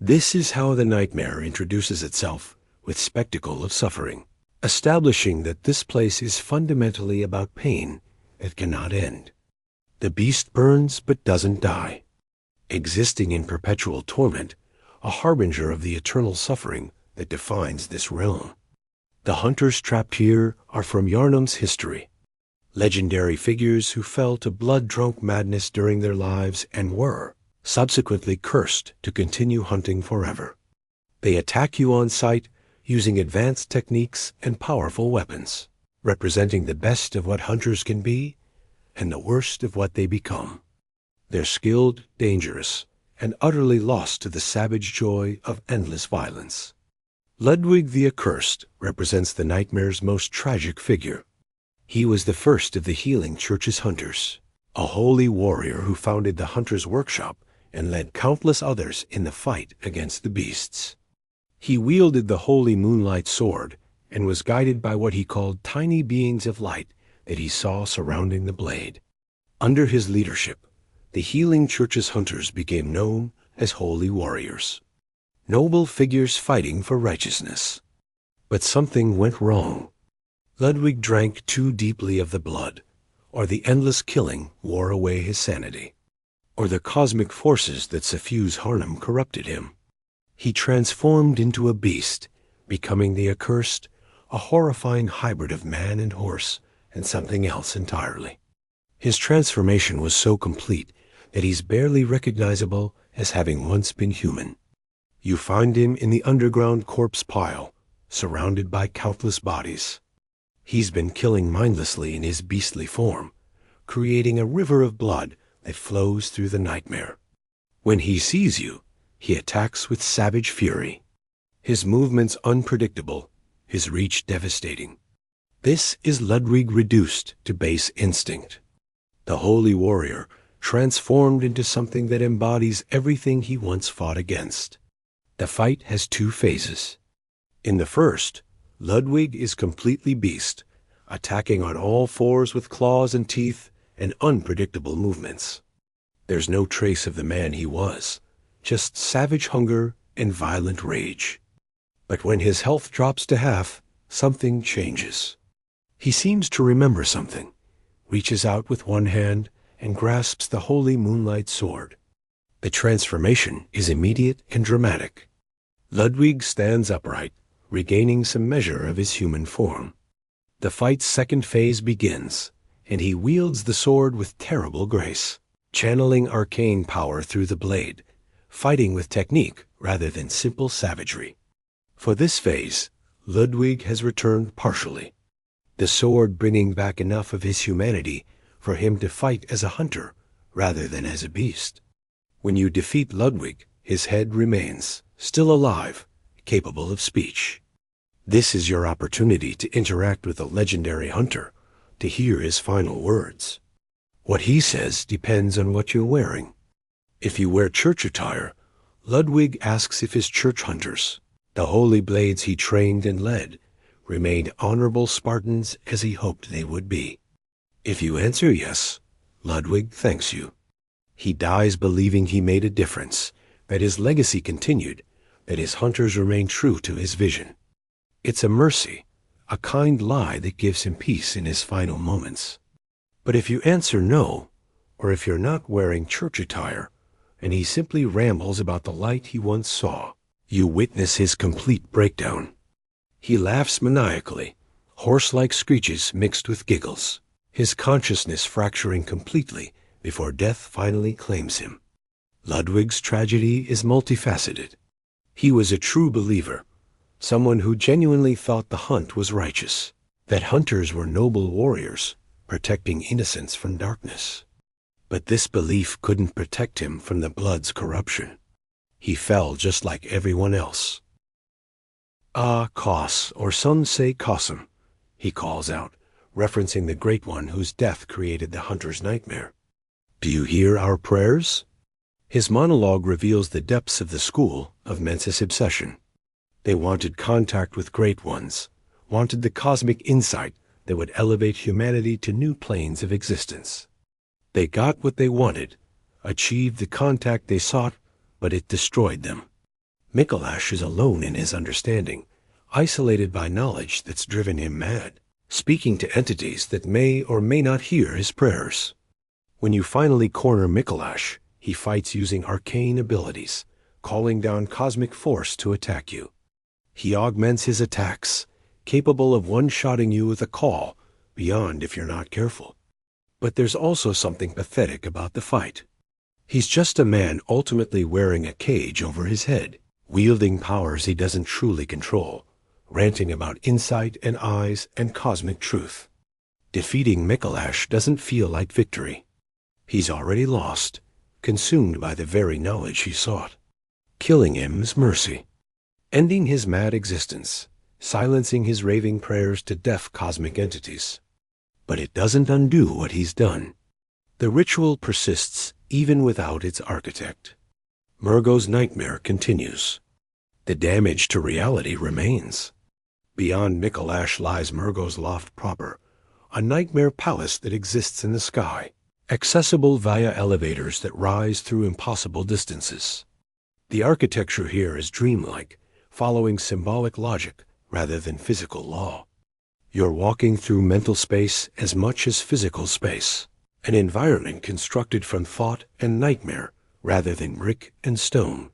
This is how the nightmare introduces itself with spectacle of suffering, establishing that this place is fundamentally about pain that cannot end. The beast burns but doesn't die, existing in perpetual torment, a harbinger of the eternal suffering that defines this realm. The hunters trapped here are from Yharnam's history, legendary figures who fell to blood-drunk madness during their lives and were subsequently cursed to continue hunting forever. They attack you on sight using advanced techniques and powerful weapons, representing the best of what hunters can be and the worst of what they become. They're skilled, dangerous, and utterly lost to the savage joy of endless violence. Ludwig the Accursed represents the nightmare's most tragic figure. He was the first of the Healing Church's hunters, a holy warrior who founded the Hunter's Workshop and led countless others in the fight against the beasts. He wielded the holy moonlight sword and was guided by what he called tiny beings of light that he saw surrounding the blade. Under his leadership, the Healing Church's hunters became known as holy warriors. noble figures fighting for righteousness. But something went wrong. Ludwig drank too deeply of the blood, or the endless killing wore away his sanity, or the cosmic forces that suffuse Yharnam corrupted him. He transformed into a beast, becoming the accursed, a horrifying hybrid of man and horse, and something else entirely. His transformation was so complete that he's barely recognizable as having once been human. You find him in the underground corpse pile, surrounded by countless bodies. He's been killing mindlessly in his beastly form, creating a river of blood that flows through the nightmare. When he sees you, he attacks with savage fury. His movements unpredictable, his reach devastating. This is Ludwig reduced to base instinct. The holy warrior transformed into something that embodies everything he once fought against. The fight has two phases. In the first, Ludwig is completely beast, attacking on all fours with claws and teeth and unpredictable movements. There's no trace of the man he was, just savage hunger and violent rage. But when his health drops to half, something changes. He seems to remember something, reaches out with one hand and grasps the holy moonlight sword. The transformation is immediate and dramatic. Ludwig stands upright, regaining some measure of his human form. The fight's second phase begins, and he wields the sword with terrible grace, channeling arcane power through the blade, fighting with technique rather than simple savagery. For this phase, Ludwig has returned partially, the sword bringing back enough of his humanity for him to fight as a hunter rather than as a beast. When you defeat Ludwig, his head remains, still alive, capable of speech. This is your opportunity to interact with the legendary hunter, to hear his final words. What he says depends on what you're wearing. If you wear church attire, Ludwig asks if his church hunters, the holy blades he trained and led, remained honorable Spartans as he hoped they would be. If you answer yes, Ludwig thanks you. He dies believing he made a difference, that his legacy continued, that his hunters remained true to his vision. It's a mercy, a kind lie that gives him peace in his final moments. But if you answer no, or if you're not wearing church attire, and he simply rambles about the light he once saw, you witness his complete breakdown. He laughs maniacally, horse-like screeches mixed with giggles, his consciousness fracturing completely before death finally claims him. Ludwig's tragedy is multifaceted. He was a true believer, someone who genuinely thought the hunt was righteous, that hunters were noble warriors, protecting innocence from darkness. But this belief couldn't protect him from the blood's corruption. He fell just like everyone else. Ah, Kos, or some say Kosum, he calls out, referencing the Great One whose death created the hunter's nightmare. Do you hear our prayers? His monologue reveals the depths of the school of Mensis obsession. They wanted contact with great ones, wanted the cosmic insight that would elevate humanity to new planes of existence. They got what they wanted, achieved the contact they sought, but it destroyed them. Mikolash is alone in his understanding, isolated by knowledge that's driven him mad, speaking to entities that may or may not hear his prayers. When you finally corner Mikolash, he fights using arcane abilities, calling down cosmic force to attack you. He augments his attacks, capable of one-shotting you with a call, beyond if you're not careful. But there's also something pathetic about the fight. He's just a man ultimately wearing a cage over his head, wielding powers he doesn't truly control, ranting about insight and eyes and cosmic truth. Defeating Mikolash doesn't feel like victory. He's already lost, consumed by the very knowledge he sought. Killing him is mercy, ending his mad existence, silencing his raving prayers to deaf cosmic entities. But it doesn't undo what he's done. The ritual persists even without its architect. Murgo's nightmare continues. The damage to reality remains. Beyond Mikolash lies Murgo's loft proper, a nightmare palace that exists in the sky, accessible via elevators that rise through impossible distances. The architecture here is dreamlike, following symbolic logic rather than physical law. You're walking through mental space as much as physical space, an environment constructed from thought and nightmare rather than brick and stone.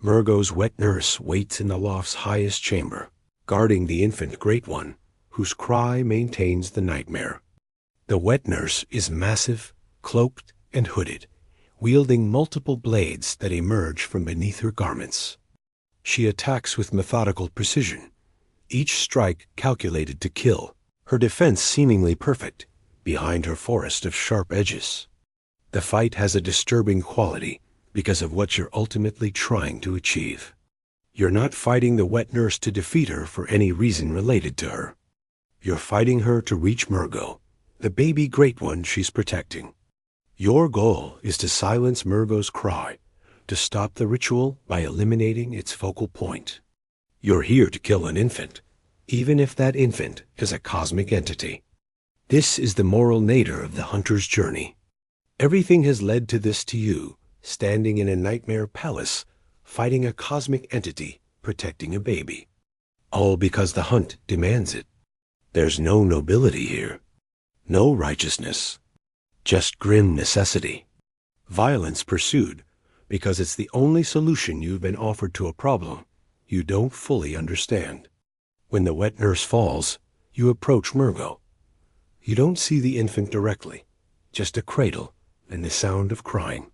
Murgo's wet nurse waits in the loft's highest chamber, guarding the infant Great One, whose cry maintains the nightmare. The wet nurse is massive, cloaked, and hooded, wielding multiple blades that emerge from beneath her garments. She attacks with methodical precision, each strike calculated to kill, her defense seemingly perfect, behind her forest of sharp edges. The fight has a disturbing quality because of what you're ultimately trying to achieve. You're not fighting the wet nurse to defeat her for any reason related to her. You're fighting her to reach Murgo, the baby Great One she's protecting. Your goal is to silence Murgo's cry, to stop the ritual by eliminating its focal point. You're here to kill an infant, even if that infant is a cosmic entity. This is the moral nadir of the hunter's journey. Everything has led to this, to you, standing in a nightmare palace, fighting a cosmic entity, protecting a baby. All because the hunt demands it. There's no nobility here, no righteousness, just grim necessity. Violence pursued because it's the only solution you've been offered to a problem you don't fully understand. When the wet nurse falls, you approach Murgo. You don't see the infant directly, just a cradle and the sound of crying.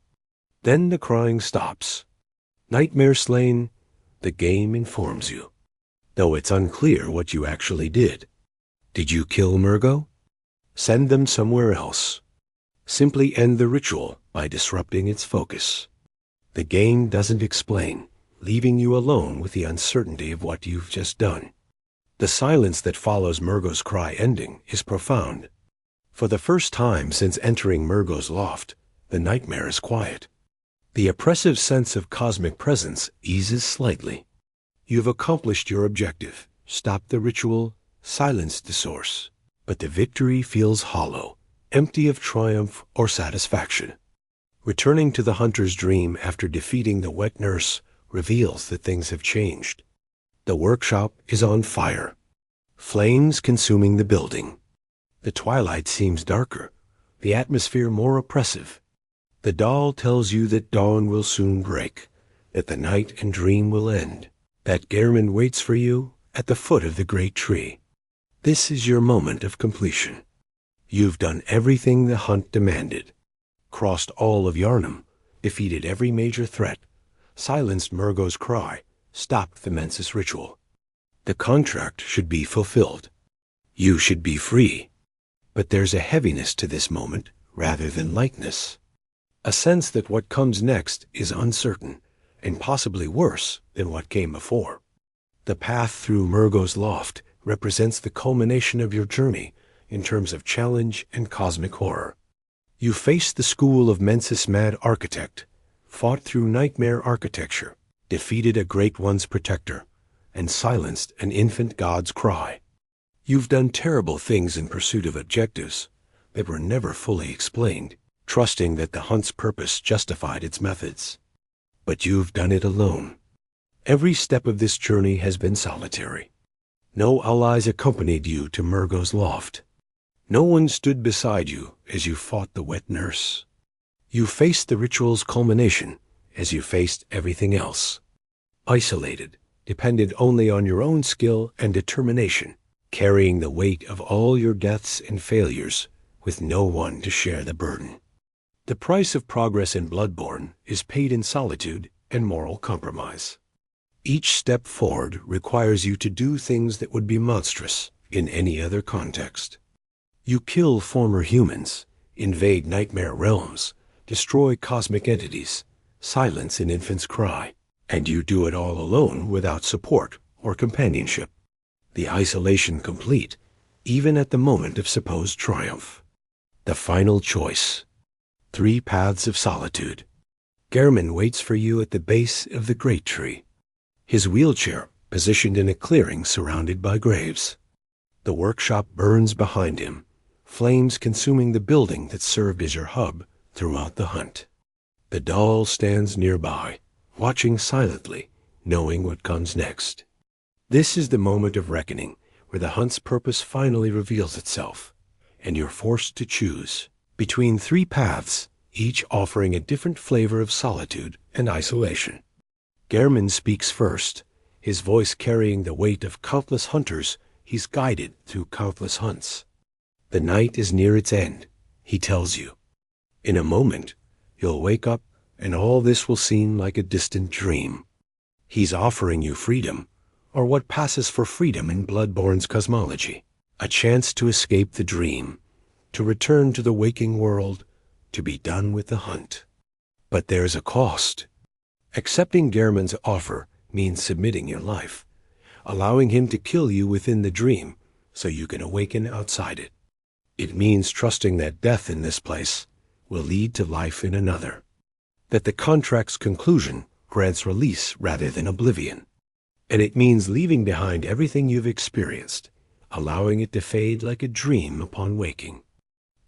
Then the crying stops. Nightmare slain, the game informs you, though it's unclear what you actually did. Did you kill Murgo? Send them somewhere else. Simply end the ritual by disrupting its focus. The game doesn't explain, leaving you alone with the uncertainty of what you've just done. The silence that follows Murgo's cry ending is profound. For the first time since entering Murgo's loft, the nightmare is quiet. The oppressive sense of cosmic presence eases slightly. You've accomplished your objective, stopped the ritual, silenced the source, but the victory feels hollow, empty of triumph or satisfaction. Returning to the hunter's dream after defeating the wet nurse reveals that things have changed. The workshop is on fire, flames consuming the building. The twilight seems darker, the atmosphere more oppressive. The doll tells you that dawn will soon break, that the night and dream will end, that Gehrman waits for you at the foot of the great tree. This is your moment of completion. You've done everything the hunt demanded, crossed all of Yharnam, defeated every major threat, silenced Murgo's cry, stopped the Mensis ritual. The contract should be fulfilled. You should be free. But there's a heaviness to this moment rather than lightness. A sense that what comes next is uncertain and possibly worse than what came before. The path through Murgo's loft represents the culmination of your journey in terms of challenge and cosmic horror. You faced the school of Mensis mad architect, fought through nightmare architecture, defeated a Great One's protector, and silenced an infant god's cry. You've done terrible things in pursuit of objectives that were never fully explained, trusting that the hunt's purpose justified its methods. But you've done it alone. Every step of this journey has been solitary. No allies accompanied you to Murgo's loft. No one stood beside you as you fought the wet nurse. You faced the ritual's culmination as you faced everything else. Isolated, dependent only on your own skill and determination, carrying the weight of all your deaths and failures with no one to share the burden. The price of progress in Bloodborne is paid in solitude and moral compromise. Each step forward requires you to do things that would be monstrous in any other context. You kill former humans, invade nightmare realms, destroy cosmic entities, silence an infant's cry, and you do it all alone without support or companionship. The isolation complete, even at the moment of supposed triumph. The final choice. 3 paths of solitude. Gehrman waits for you at the base of the great tree, his wheelchair positioned in a clearing surrounded by graves. The workshop burns behind him, flames consuming the building that served as your hub throughout the hunt. The doll stands nearby, watching silently, knowing what comes next. This is the moment of reckoning, where the hunt's purpose finally reveals itself, and you're forced to choose between three paths, each offering a different flavor of solitude and isolation. Gehrman speaks first, his voice carrying the weight of countless hunters he's guided through countless hunts. The night is near its end, he tells you. In a moment, you'll wake up and all this will seem like a distant dream. He's offering you freedom, or what passes for freedom in Bloodborne's cosmology, a chance to escape the dream, to return to the waking world, to be done with the hunt. But there's a cost. Accepting Gehrman's offer means submitting your life, allowing him to kill you within the dream so you can awaken outside it. It means trusting that death in this place will lead to life in another, that the contract's conclusion grants release rather than oblivion. And it means leaving behind everything you've experienced, allowing it to fade like a dream upon waking.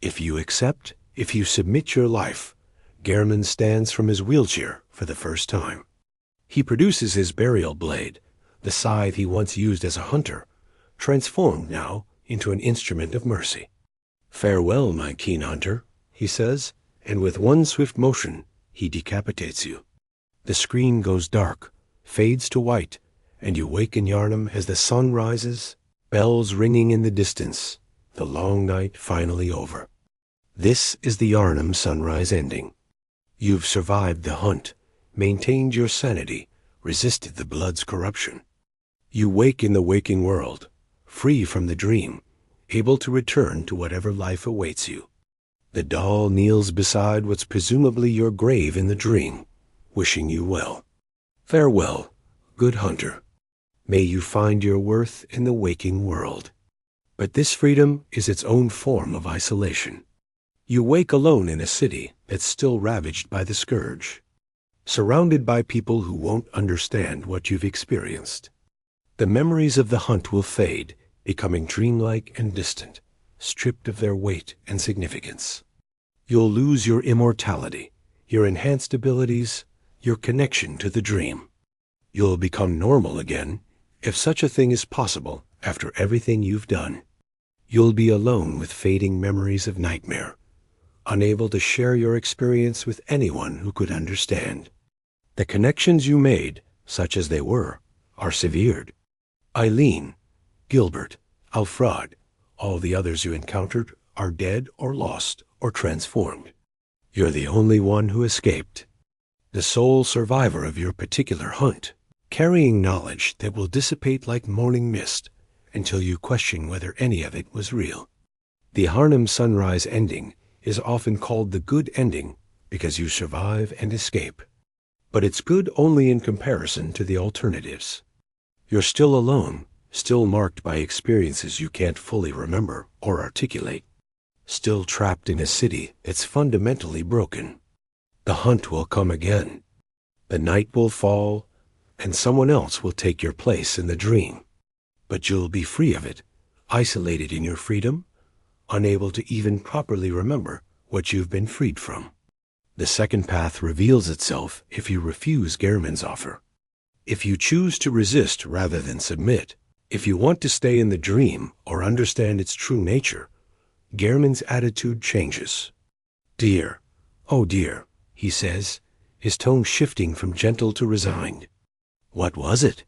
If you accept, if you submit your life, Gehrman stands from his wheelchair for the first time. He produces his burial blade, the scythe he once used as a hunter, transformed now into an instrument of mercy. "Farewell, my keen hunter," he says, and with one swift motion, he decapitates you. The screen goes dark, fades to white, and you wake in Yharnam as the sun rises, bells ringing in the distance, the long night finally over. This is the Yharnam sunrise ending. You've survived the hunt, maintained your sanity, resisted the blood's corruption. You wake in the waking world, free from the dream, able to return to whatever life awaits you. The doll kneels beside what's presumably your grave in the dream, wishing you well. Farewell, good hunter. May you find your worth in the waking world. But this freedom is its own form of isolation. You wake alone in a city that's still ravaged by the scourge, surrounded by people who won't understand what you've experienced. The memories of the hunt will fade, becoming dreamlike and distant, stripped of their weight and significance. You'll lose your immortality, your enhanced abilities, your connection to the dream. You'll become normal again, if such a thing is possible after everything you've done. You'll be alone with fading memories of nightmare, unable to share your experience with anyone who could understand. The connections you made, such as they were, are severed. Eileen, Gilbert, Alfred, all the others you encountered are dead or lost or transformed. You're the only one who escaped, the sole survivor of your particular hunt, carrying knowledge that will dissipate like morning mist until you question whether any of it was real. The Yharnam sunrise ending is often called the good ending because you survive and escape. But it's good only in comparison to the alternatives. You're still alone, still marked by experiences you can't fully remember or articulate, still trapped in a city that's fundamentally broken. The hunt will come again. The night will fall, and someone else will take your place in the dream. But you'll be free of it, isolated in your freedom, unable to even properly remember what you've been freed from. The second path reveals itself if you refuse Gehrman's offer. If you choose to resist rather than submit, if you want to stay in the dream or understand its true nature, Gehrman's attitude changes. "Dear, oh dear," he says, his tone shifting from gentle to resigned. "What was it?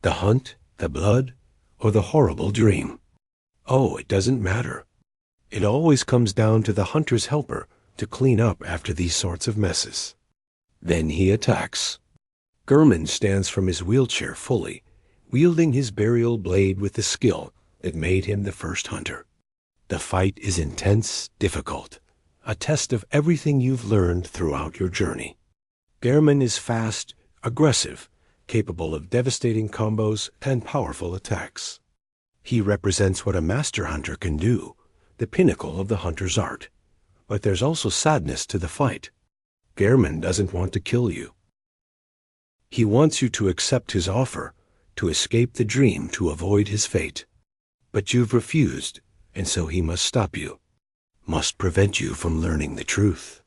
The hunt, the blood, or the horrible dream? Oh, it doesn't matter. It always comes down to the hunter's helper to clean up after these sorts of messes." Then he attacks. Gehrman stands from his wheelchair fully, wielding his burial blade with the skill that made him the first hunter. The fight is intense, difficult, a test of everything you've learned throughout your journey. Gehrman is fast, aggressive, capable of devastating combos and powerful attacks. He represents what a master hunter can do, the pinnacle of the hunter's art. But there's also sadness to the fight. Gehrman doesn't want to kill you. He wants you to accept his offer, to escape the dream, to avoid his fate. But you've refused, and so he must stop you, must prevent you from learning the truth.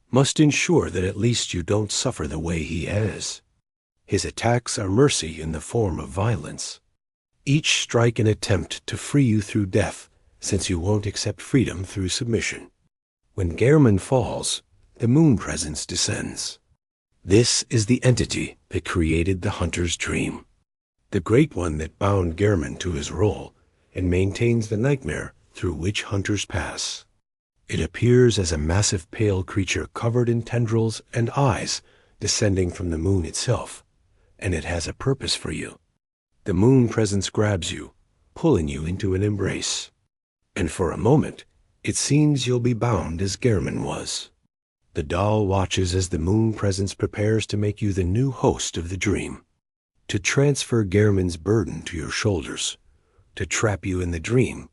must ensure that at least you don't suffer the way he has. His attacks are mercy in the form of violence. Each strike an attempt to free you through death, since you won't accept freedom through submission. When Gehrman falls, the moon presence descends. This is the entity that created the hunter's dream, the great one that bound Gehrman to his role and maintains the nightmare through which hunters pass. It appears as a massive pale creature covered in tendrils and eyes descending from the moon itself, and it has a purpose for you. The moon presence grabs you, pulling you into an embrace. And for a moment, it seems you'll be bound as Gehrman was. The doll watches as the moon presence prepares to make you the new host of the dream, to transfer Gehrman's burden to your shoulders, to trap you in the dream,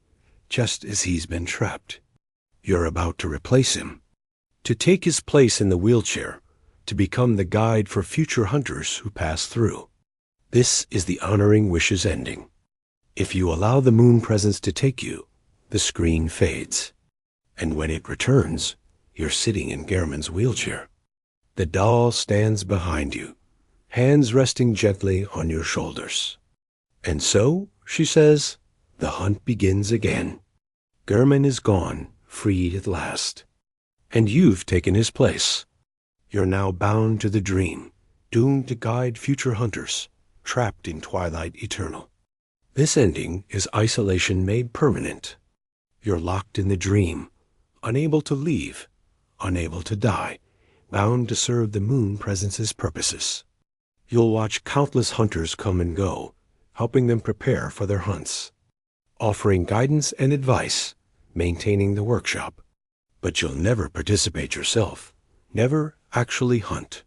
just as he's been trapped. You're about to replace him, to take his place in the wheelchair, to become the guide for future hunters who pass through. This is the honoring wishes ending. If you allow the moon presence to take you, the screen fades. And when it returns, you're sitting in Gehrman's wheelchair. The doll stands behind you, hands resting gently on your shoulders. And so, she says, the hunt begins again. Gehrman is gone, freed at last. And you've taken his place. You're now bound to the dream, doomed to guide future hunters, trapped in twilight eternal. This ending is isolation made permanent. You're locked in the dream, unable to leave, unable to die, bound to serve the moon presence's purposes. You'll watch countless hunters come and go, helping them prepare for their hunts, offering guidance and advice, maintaining the workshop. But you'll never participate yourself, never actually hunt,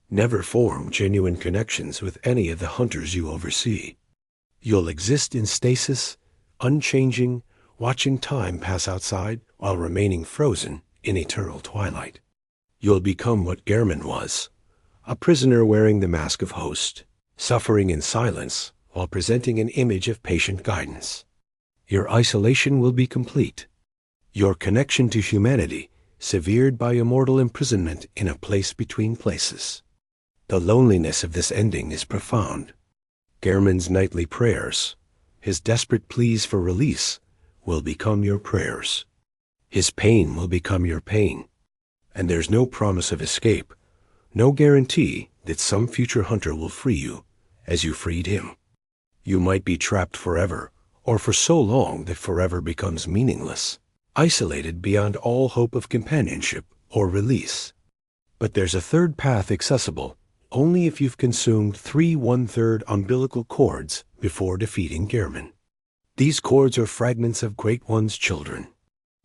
never form genuine connections with any of the hunters you oversee. You'll exist in stasis, unchanging, watching time pass outside while remaining frozen in eternal twilight. You'll become what Gehrman was, a prisoner wearing the mask of host, suffering in silence while presenting an image of patient guidance. Your isolation will be complete, your connection to humanity severed by immortal imprisonment in a place between places. The loneliness of this ending is profound. Gehrman's nightly prayers, his desperate pleas for release, will become your prayers. His pain will become your pain. And there's no promise of escape, no guarantee that some future hunter will free you as you freed him. You might be trapped forever, or for so long that forever becomes meaningless, isolated beyond all hope of companionship or release. But there's a third path accessible only if you've consumed 3 1/3 umbilical cords before defeating Gehrman. These cords are fragments of Great One's children,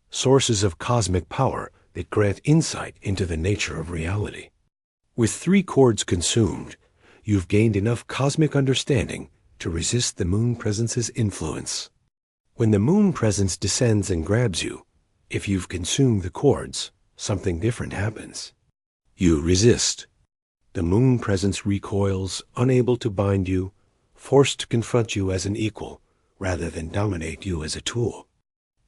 sources of cosmic power that grant insight into the nature of reality. With 3 cords consumed, you've gained enough cosmic understanding to resist the moon presence's influence. When the moon presence descends and grabs you, if you've consumed the cords, something different happens. You resist. The moon presence recoils, unable to bind you, forced to confront you as an equal, rather than dominate you as a tool.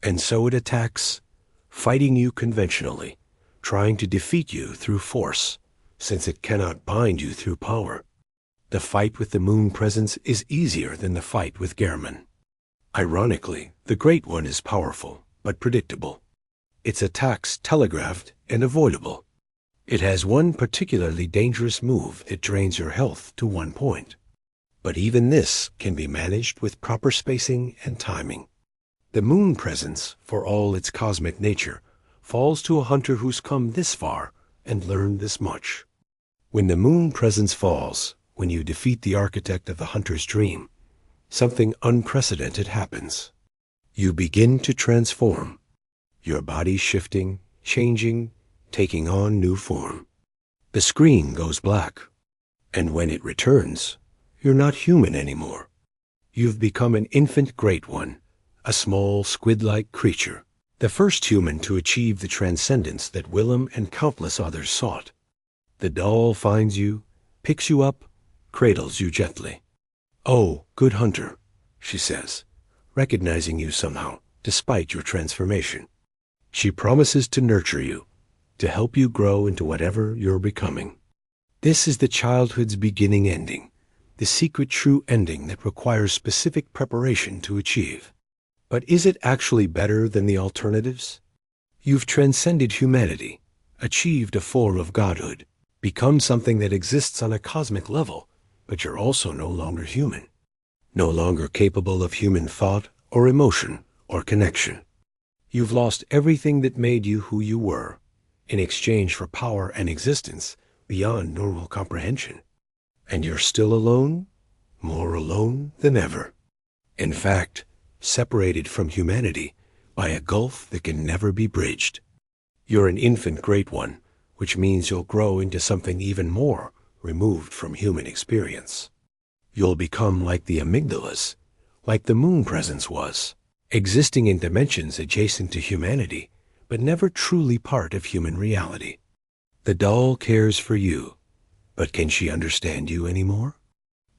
And so it attacks, fighting you conventionally, trying to defeat you through force, since it cannot bind you through power. The fight with the moon presence is easier than the fight with Gehrman. Ironically, the Great One is powerful, but predictable. Its attacks telegraphed and avoidable. It has one particularly dangerous move that drains your health to 1 point. But even this can be managed with proper spacing and timing. The moon presence, for all its cosmic nature, falls to a hunter who's come this far and learned this much. When the moon presence falls, when you defeat the architect of the hunter's dream, something unprecedented happens. You begin to transform, your body shifting, changing, taking on new form. The screen goes black, and when it returns, you're not human anymore. You've become an infant Great One, a small squid-like creature, the first human to achieve the transcendence that Willem and countless others sought. The doll finds you, picks you up, cradles you gently. "Oh, good hunter," she says, recognizing you somehow, despite your transformation. She promises to nurture you, to help you grow into whatever you're becoming. This is the childhood's beginning ending, the secret true ending that requires specific preparation to achieve. But is it actually better than the alternatives? You've transcended humanity, achieved a form of godhood, become something that exists on a cosmic level, but you're also no longer human, no longer capable of human thought or emotion or connection. You've lost everything that made you who you were, in exchange for power and existence beyond normal comprehension. And you're still alone, more alone than ever. In fact, separated from humanity by a gulf that can never be bridged. You're an infant great one, which means you'll grow into something even more removed from human experience. You'll become like the amygdalas, like the moon presence was, existing in dimensions adjacent to humanity, but never truly part of human reality. The doll cares for you, but can she understand you anymore?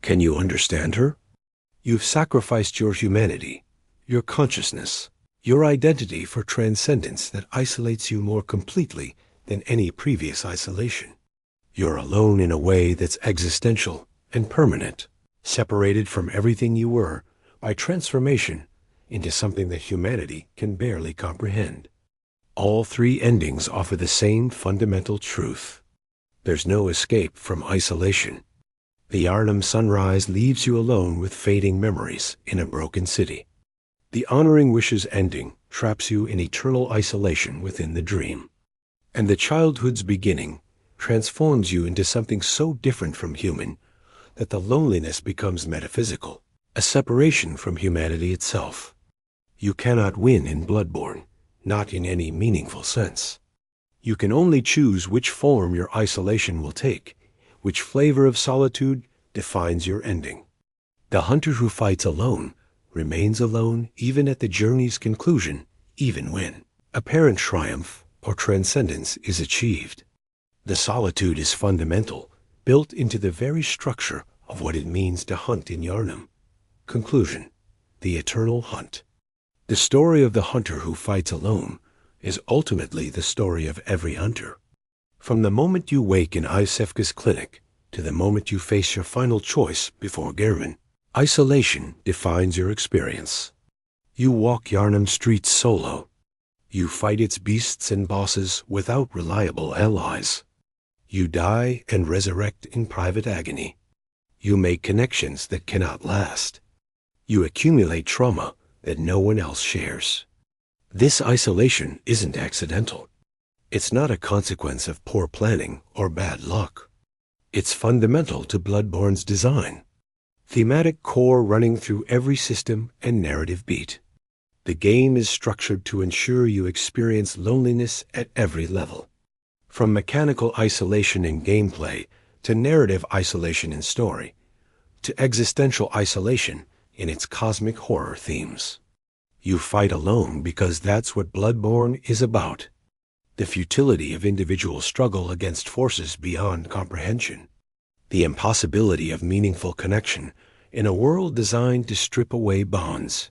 Can you understand her? You've sacrificed your humanity, your consciousness, your identity for transcendence that isolates you more completely than any previous isolation. You're alone in a way that's existential and permanent, separated from everything you were by transformation into something that humanity can barely comprehend. All three endings offer the same fundamental truth. There's no escape from isolation. The Yharnam sunrise leaves you alone with fading memories in a broken city. The honoring wishes ending traps you in eternal isolation within the dream. And the childhood's beginning transforms you into something so different from human that the loneliness becomes metaphysical, a separation from humanity itself. You cannot win in Bloodborne, not in any meaningful sense. You can only choose which form your isolation will take, which flavor of solitude defines your ending. The hunter who fights alone remains alone even at the journey's conclusion, even when apparent triumph or transcendence is achieved. The solitude is fundamental, built into the very structure of what it means to hunt in Yharnam. Conclusion: the eternal hunt. The story of the hunter who fights alone is ultimately the story of every hunter. From the moment you wake in Iosefka's clinic to the moment you face your final choice before Gehrman, isolation defines your experience. You walk Yharnam streets solo. You fight its beasts and bosses without reliable allies. You die and resurrect in private agony. You make connections that cannot last. You accumulate trauma that no one else shares. This isolation isn't accidental. It's not a consequence of poor planning or bad luck. It's fundamental to Bloodborne's design. Thematic core running through every system and narrative beat. The game is structured to ensure you experience loneliness at every level. From mechanical isolation in gameplay to narrative isolation in story, to existential isolation in its cosmic horror themes. You fight alone because that's what Bloodborne is about. The futility of individual struggle against forces beyond comprehension. The impossibility of meaningful connection in a world designed to strip away bonds.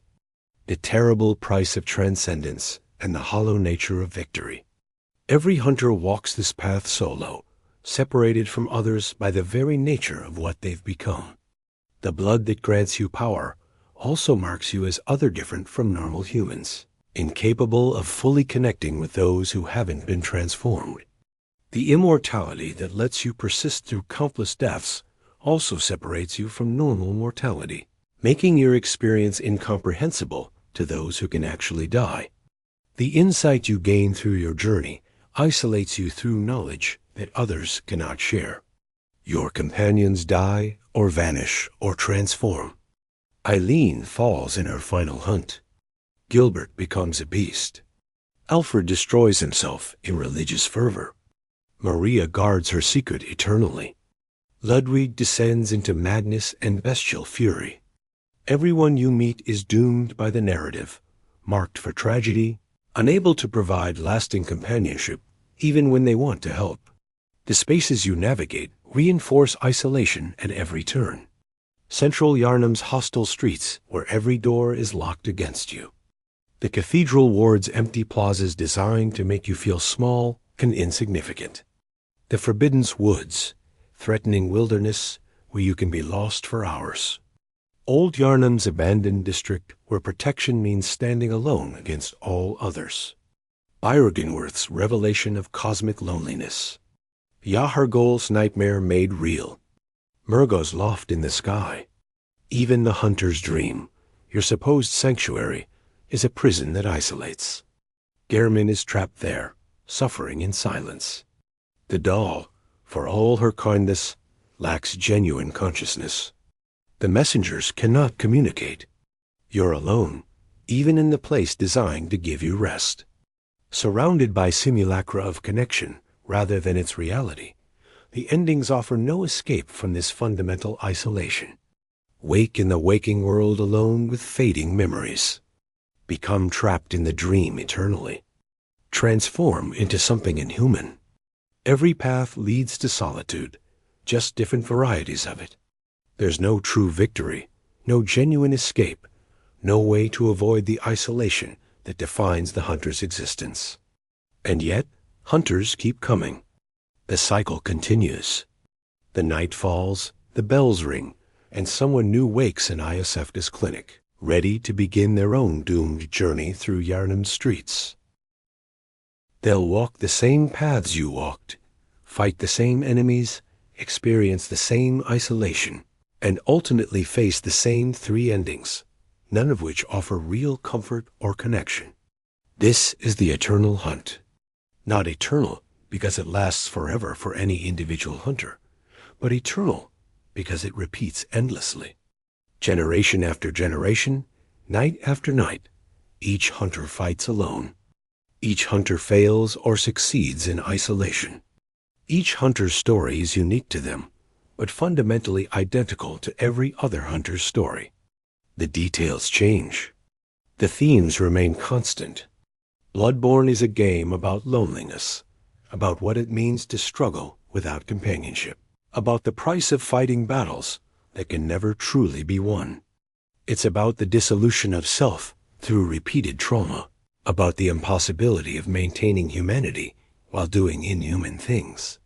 The terrible price of transcendence and the hollow nature of victory. Every hunter walks this path solo, separated from others by the very nature of what they've become. The blood that grants you power also marks you as other different from normal humans, incapable of fully connecting with those who haven't been transformed. The immortality that lets you persist through countless deaths also separates you from normal mortality, making your experience incomprehensible to those who can actually die. The insight you gain through your journey isolates you through knowledge that others cannot share. Your companions die or vanish or transform. Eileen falls in her final hunt. Gilbert becomes a beast. Alfred destroys himself in religious fervor. Maria guards her secret eternally. Ludwig descends into madness and bestial fury. Everyone you meet is doomed by the narrative, marked for tragedy, unable to provide lasting companionship even when they want to help. The spaces you navigate reinforce isolation at every turn. Central Yharnam's hostile streets where every door is locked against you. The cathedral ward's empty plazas designed to make you feel small and insignificant. The forbidden woods, threatening wilderness where you can be lost for hours. Old Yharnam's abandoned district where protection means standing alone against all others. Byrgenwerth's revelation of cosmic loneliness. Yahar'gul's nightmare made real. Murgo's loft in the sky. Even the hunter's dream, your supposed sanctuary, is a prison that isolates. Gehrman is trapped there, suffering in silence. The doll, for all her kindness, lacks genuine consciousness. The messengers cannot communicate. You're alone, even in the place designed to give you rest. Surrounded by simulacra of connection rather than its reality, the endings offer no escape from this fundamental isolation. Wake in the waking world alone with fading memories. Become trapped in the dream eternally. Transform into something inhuman. Every path leads to solitude, just different varieties of it. There's no true victory, no genuine escape, no way to avoid the isolation that defines the hunter's existence. And yet, hunters keep coming. The cycle continues. The night falls, the bells ring, and someone new wakes in Iosefka's clinic, ready to begin their own doomed journey through Yharnam's streets. They'll walk the same paths you walked, fight the same enemies, experience the same isolation, and ultimately face the same three endings, none of which offer real comfort or connection. This is the eternal hunt. Not eternal because it lasts forever for any individual hunter, but eternal because it repeats endlessly. Generation after generation, night after night, each hunter fights alone. Each hunter fails or succeeds in isolation. Each hunter's story is unique to them, but fundamentally identical to every other hunter's story. The details change. The themes remain constant. Bloodborne is a game about loneliness, about what it means to struggle without companionship, about the price of fighting battles that can never truly be won. It's about the dissolution of self through repeated trauma, about the impossibility of maintaining humanity while doing inhuman things,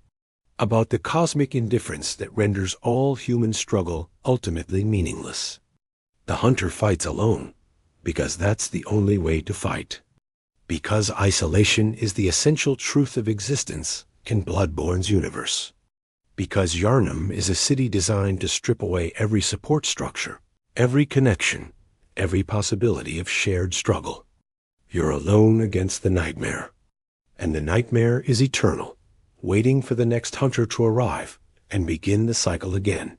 about the cosmic indifference that renders all human struggle ultimately meaningless. The hunter fights alone because that's the only way to fight. Because isolation is the essential truth of existence in Bloodborne's universe. Because Yharnam is a city designed to strip away every support structure, every connection, every possibility of shared struggle. You're alone against the nightmare. And the nightmare is eternal, waiting for the next hunter to arrive and begin the cycle again.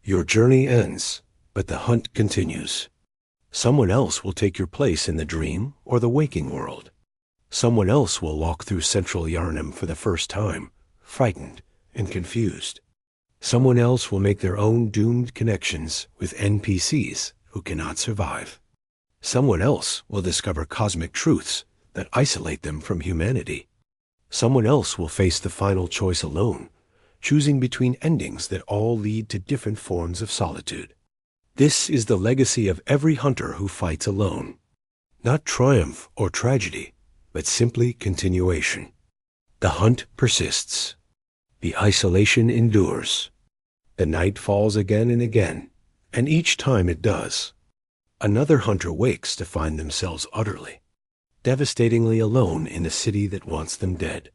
Your journey ends, but the hunt continues. Someone else will take your place in the dream or the waking world. Someone else will walk through central Yharnam for the first time, frightened and confused. Someone else will make their own doomed connections with NPCs who cannot survive. Someone else will discover cosmic truths that isolate them from humanity. Someone else will face the final choice alone, choosing between endings that all lead to different forms of solitude. This is the legacy of every hunter who fights alone. Not triumph or tragedy, but simply continuation. The hunt persists. The isolation endures. The night falls again and again, and each time it does, another hunter wakes to find themselves utterly, devastatingly alone in a city that wants them dead,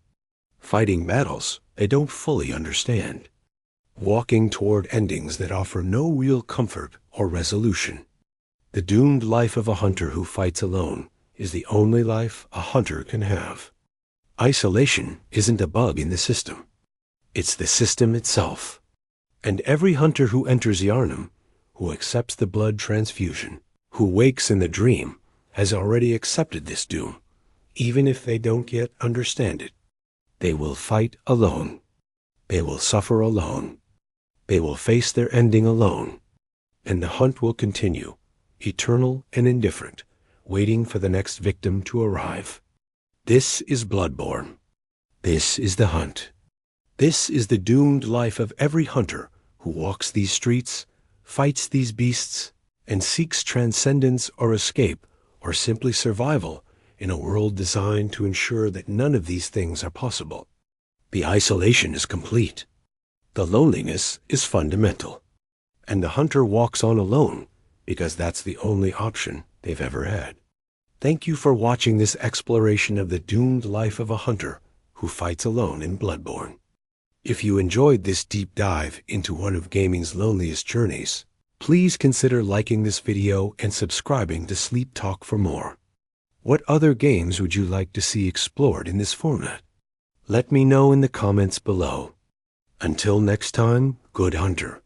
fighting battles they don't fully understand, walking toward endings that offer no real comfort or resolution. The doomed life of a hunter who fights alone is the only life a hunter can have. Isolation isn't a bug in the system. It's the system itself. And every hunter who enters Yharnam, who accepts the blood transfusion, who wakes in the dream, has already accepted this doom, even if they don't yet understand it. They will fight alone. They will suffer alone. They will face their ending alone. And the hunt will continue, eternal and indifferent, waiting for the next victim to arrive. This is Bloodborne. This is the hunt. This is the doomed life of every hunter who walks these streets, fights these beasts, and seeks transcendence or escape or simply survival in a world designed to ensure that none of these things are possible. The isolation is complete. The loneliness is fundamental. And the hunter walks on alone because that's the only option they've ever had. Thank you for watching this exploration of the doomed life of a hunter who fights alone in Bloodborne. If you enjoyed this deep dive into one of gaming's loneliest journeys, please consider liking this video and subscribing to Sleep Talk for more. What other games would you like to see explored in this format? Let me know in the comments below. Until next time, good hunter.